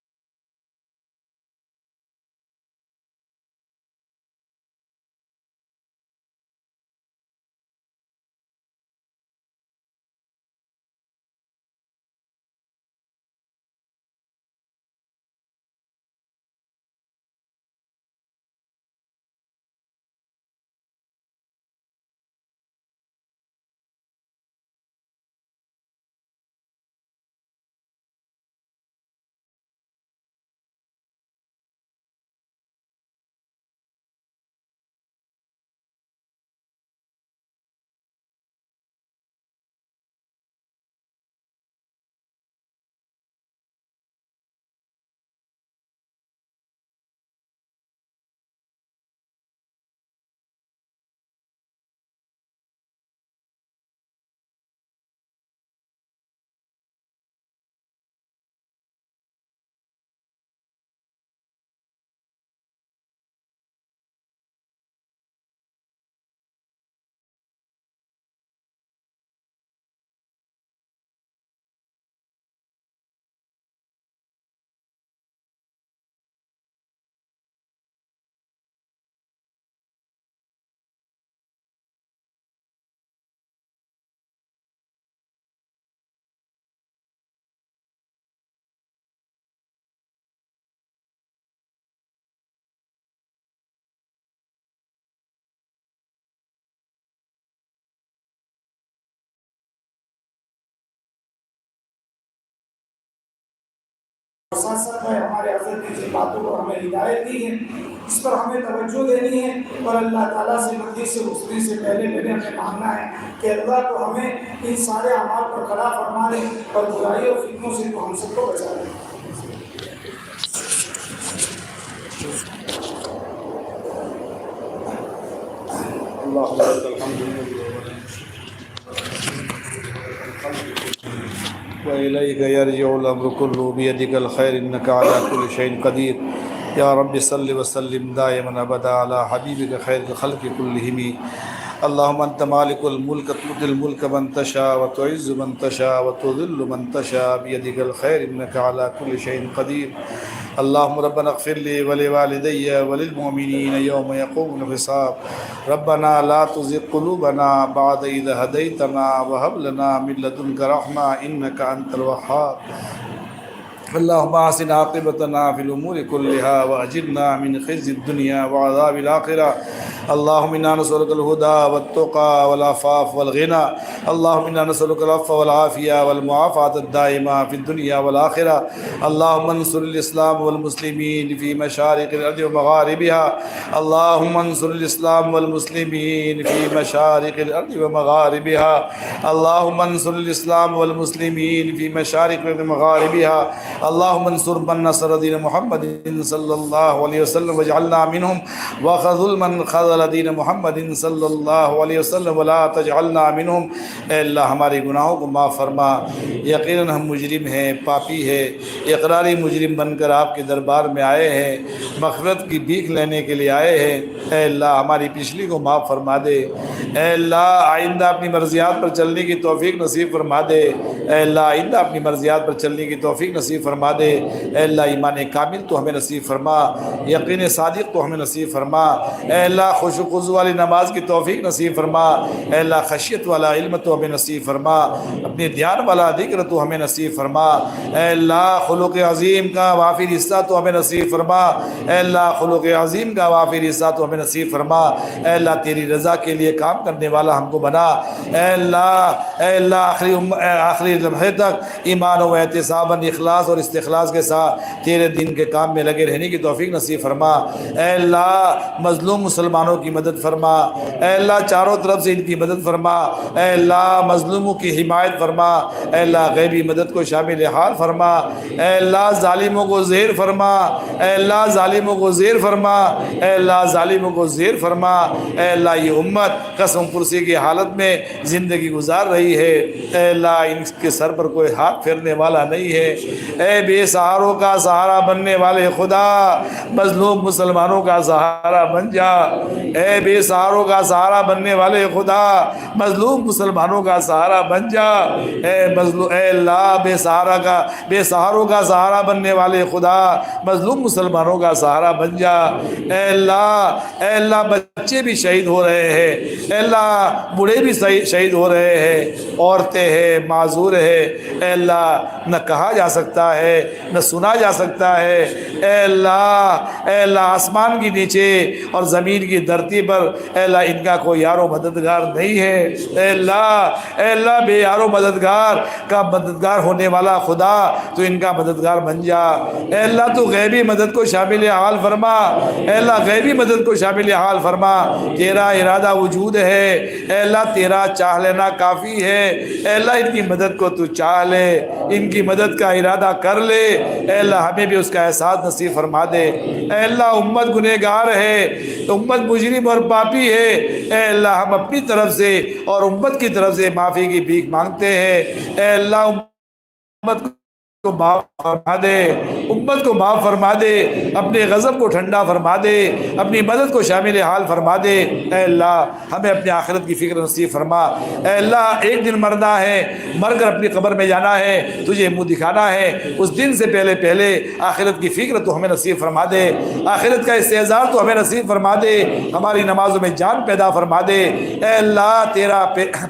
[SPEAKER 3] ساتھ ساتھ میں ہمارے حضرت نے جن باتوں کو ہمیں ہدایت دی ہے اس پر ہمیں توجہ دینی ہے اور اللہ تعالیٰ سے مدد سے رسنے سے پہلے ہمیں مانگنا ہے کہ اللہ کو ہمیں ان سارے اعمال پر کھڑا فرما دے اور برائیوں اور فتنوں سے ہم سب کو بچا لے
[SPEAKER 2] اللهم لك الحمد وإليك يرجع الأمر كله بيدك الخير إنك على كل شيء قدير يا رب صل وسلم دائما أبدا على حبيبك خير الخلق كلهم اللهم أنت مالك الملك تؤتي الملك من تشاء وتعز من تشاء وتذل من تشاء بيدك الخير إنك على كل شيء قدير اللهم ربنا اغفر لي ولوالدي وللمؤمنين يوم يقوم الحساب ربنا لا تزغ قلوبنا بعد إذ هديتنا وهب لنا من لدنك رحمة إنك أنت الوهاب اللهم احسن عاقبتنا في الامور كلها واجرنا من خزي الدنيا وعذاب الاخره اللهم انا نسالك الهدى والتقى والعفاف والغنى اللهم انا نسالك العفو والعافيه والمعافاه الدائمه في الدنيا والاخره اللهم انصر الاسلام والمسلمين في مشارق الارض ومغاربها اللهم انصر الاسلام والمسلمين في مشارق الارض ومغاربها اللهم انصر الاسلام والمسلمين في مشارق الارض ومغاربها اللهم انصر من نصر دين محمد صلى الله عليه وسلم واجعلنا منهم وخذل من خذل دين محمد صلى الله عليه وسلم ولا تجعلنا منهم اے اللہ ہمارے گناہوں کو معاف فرما یقیناً ہم مجرم ہیں پاپی ہیں اقراری مجرم بن کر آپ کے دربار میں آئے ہیں مغفرت کی بھیک لینے کے لیے آئے ہیں اے اللہ ہماری پچھلی کو معاف فرما دے اے اللہ آئندہ اپنی مرضیات پر چلنے کی توفیق نصیب فرما دے اے اللہ آئندہ اپنی مرضیات پر چلنے کی توفیق نصیب فرما دے اے اللہ ایمان کامل تو ہمیں نصیب فرما یقین صادق تو ہمیں نصیب فرما اے اللہ خشوع و خضوع والی نماز کی توفیق نصیب فرما اے اللہ خشیت والا علم تو ہمیں نصیب فرما اپنے دھیان والا ذکر تو ہمیں نصیب فرما اے اللہ خلق عظیم کا وافر حصہ تو ہمیں نصیب فرما اے اللہ خلق عظیم کا وافر حصہ تو ہمیں نصیب فرما اے اللہ تیری رضا کے لیے کام کرنے والا ہم کو بنا اے اللہ آخری لمحے تک ایمان و احتساباً اخلاص اور استخلاص کے ساتھ تیرے دین کے کام میں لگے رہنے کی توفیق نصیب فرما اے اللہ مظلوم مسلمانوں کی مدد فرما اے اللہ چاروں طرف سے ان کی مدد فرما اے اللہ مظلوموں کی حمایت فرما اے اللہ غیبی مدد کو شامل حال فرما اے اللہ ظالموں کو زیر فرما اے اللہ ظالموں کو زیر فرما اے اللہ ظالموں کو زیر فرما اے اللہ یہ امت قسم پرسی کی حالت میں زندگی گزار رہی ہے، اے اللہ ان کے سر پر کوئی ہاتھ پھیرنے والا نہیں ہے۔ اے بے سہاروں کا سہارا بننے والے خدا، مظلوم مسلمانوں کا سہارا بن جا۔ اے بے سہاروں کا سہارا بننے والے خدا، مظلوم مسلمانوں کا سہارا بن جا۔ اے اللہ بے سہاروں کا سہارا بننے والے خدا، مظلوم مسلمانوں کا سہارا بن جا۔ اے اللہ بچے بھی شہید ہو رہے ہیں، اے اللہ بوڑھے بھی شہید ہو رہے ہیں، عورتیں ہیں، معذور ہیں، اے اللہ نہ کہا جا سکتا ہے نہ سنا جا سکتا ہے۔ اے اللہ آسمان کی نیچے اور زمین کی دھرتی پر اے اللہ ان کا کوئی یار و مددگار نہیں ہے۔ اے اللہ بے یار و مددگار کا مددگار ہونے والا خدا تو ان کا مددگار بن جا۔ اے اللہ تو غیبی مدد کو شامل حال فرما، اے اللہ غیبی مدد کو شامل حال فرما۔ تیرا ارادہ وجود ہے، اے اللہ تیرا چاہ لینا کافی ہے۔ اے اللہ ان کی مدد کو تو چاہ لے، ان کی مدد کا ارادہ کر لے۔ اے اللہ ہمیں بھی اس کا احساس نصیب فرما دے۔ اے اللہ امت گنہگار ہے، امت مجرم اور پاپی ہے، اے اللہ ہم اپنی طرف سے اور امت کی طرف سے معافی کی بھیک مانگتے ہیں۔ اے اللہ امت کو معاف فرما دے، امت کو معاف فرما دے، اپنے غضب کو ٹھنڈا فرما دے، اپنی مدد کو شامل حال فرما دے۔ اے اللہ ہمیں اپنے آخرت کی فکر نصیب فرما۔ اے اللہ ایک دن مرنا ہے، مر کر اپنی قبر میں جانا ہے، تجھے منہ دکھانا ہے، اس دن سے پہلے آخرت کی فکر تو ہمیں نصیب فرما دے، آخرت کا استعزار تو ہمیں نصیب فرما دے، ہماری نمازوں میں جان پیدا فرما دے۔ اے اللہ تیرا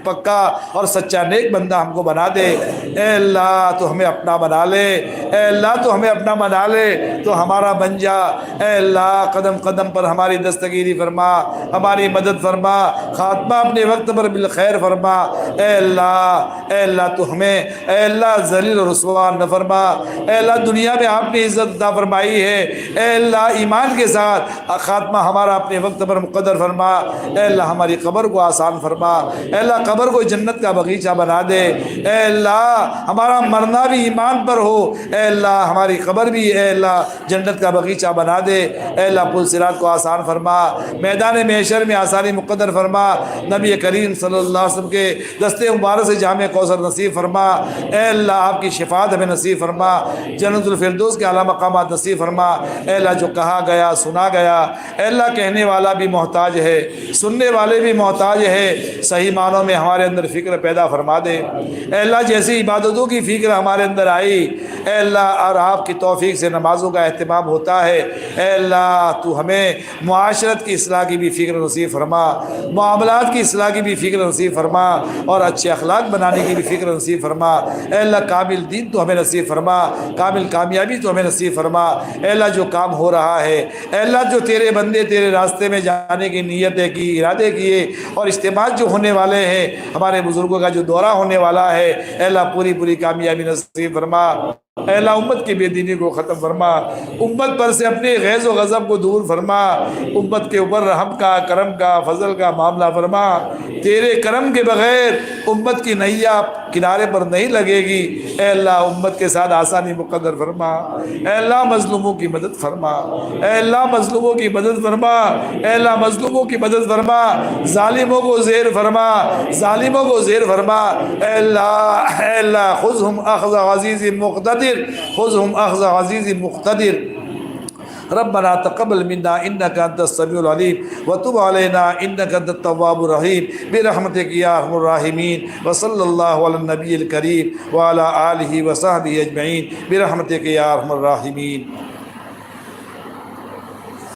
[SPEAKER 2] پکا اور سچا نیک بندہ ہم کو بنا دے۔ اے اللہ تو ہمیں اپنا بنا لے، اے اللہ تو ہمیں اپنا بنا لے، تو ہمارا بن جا۔ اے اللہ قدم قدم پر ہماری دستگیری فرما، ہماری مدد فرما، خاتمہ اپنے وقت پر بالخیر فرما۔ اے اللہ تو ہمیں اے اللہ ذلیل و رسوا نہ فرما۔ اے اللہ دنیا میں آپ نے عزت عطا فرمائی ہے، اے اللہ ایمان کے ساتھ خاتمہ ہمارا اپنے وقت پر مقدر فرما۔ اے اللہ ہماری قبر کو آسان فرما، اے اللہ قبر کو جنت کا باغیچہ بنا دے۔ اے اللہ ہمارا مرنا بھی ایمان پر ہو، اے اللہ ہماری قبر بھی اے اللہ جنت کا باغیچہ بنا دے۔ اے اللہ پل صراط کو آسان فرما، میدان محشر میں آسانی مقدر فرما، نبی کریم صلی اللہ علیہ وسلم کے دستے مبارک سے جامع کوثر نصیب فرما۔ اے اللہ آپ کی شفاعت ہمیں نصیب فرما، جنت الفردوس کے اعلیٰ مقامات نصیب فرما۔ اے اللہ جو کہا گیا سنا گیا، اے اللہ کہنے والا بھی محتاج ہے، سننے والے بھی محتاج ہے، صحیح معنوں میں ہمارے اندر فکر پیدا فرما دے۔ اے اللہ جیسی عبادتوں کی فکر ہمارے اندر آئی، اے اللہ اور آپ کی توفیق سے نمازوں کا اہتمام ہوتا ہے، اے اللہ تو ہمیں معاشرت کی اصلاح کی بھی فکر نصیب فرما، معاملات کی اصلاح کی بھی فکر نصیب فرما، اور اچھے اخلاق بنانے کی بھی فکر نصیب فرما۔ اے اللہ کامل دین تو ہمیں نصیب فرما، کامل کامیابی تو ہمیں نصیب فرما۔ اے اللہ جو کام ہو رہا ہے، اے اللہ جو تیرے بندے تیرے راستے میں جانے کی نیتیں کی، ارادے کیے، اور اجتماعات جو ہونے والے ہیں، ہمارے بزرگوں کا جو دورہ ہونے والا ہے، اے اللہ پوری کامیابی نصیب فرما۔ اے اللہ امت کی بے دینی کو ختم فرما، امت پر سے اپنے غیظ و غضب کو دور فرما، امت کے اوپر رحم کا، کرم کا، فضل کا معاملہ فرما۔ تیرے کرم کے بغیر امت کی نیا کنارے پر نہیں لگے گی، اے اللہ امت کے ساتھ آسانی مقدر فرما۔ اے اللہ مظلوموں کی مدد فرما، اے اللہ مظلوموں کی مدد فرما، اے اللہ مظلوموں کی مدد فرما، ظالموں کو زیر فرما، ظالموں کو زیر فرما۔ اے اللہ خذہم اخذ عزیز مقتدر، خذہم اخذ عزیز مقتدر۔ ربنا تقبل منا انك انت السميع العليم وتب علينا انك انت التواب الرحيم برحمتك يا ارحم الراحمين وصلى الله على النبي الكريم وعلى اله وصحبه اجمعين برحمتك يا ارحم الراحمين۔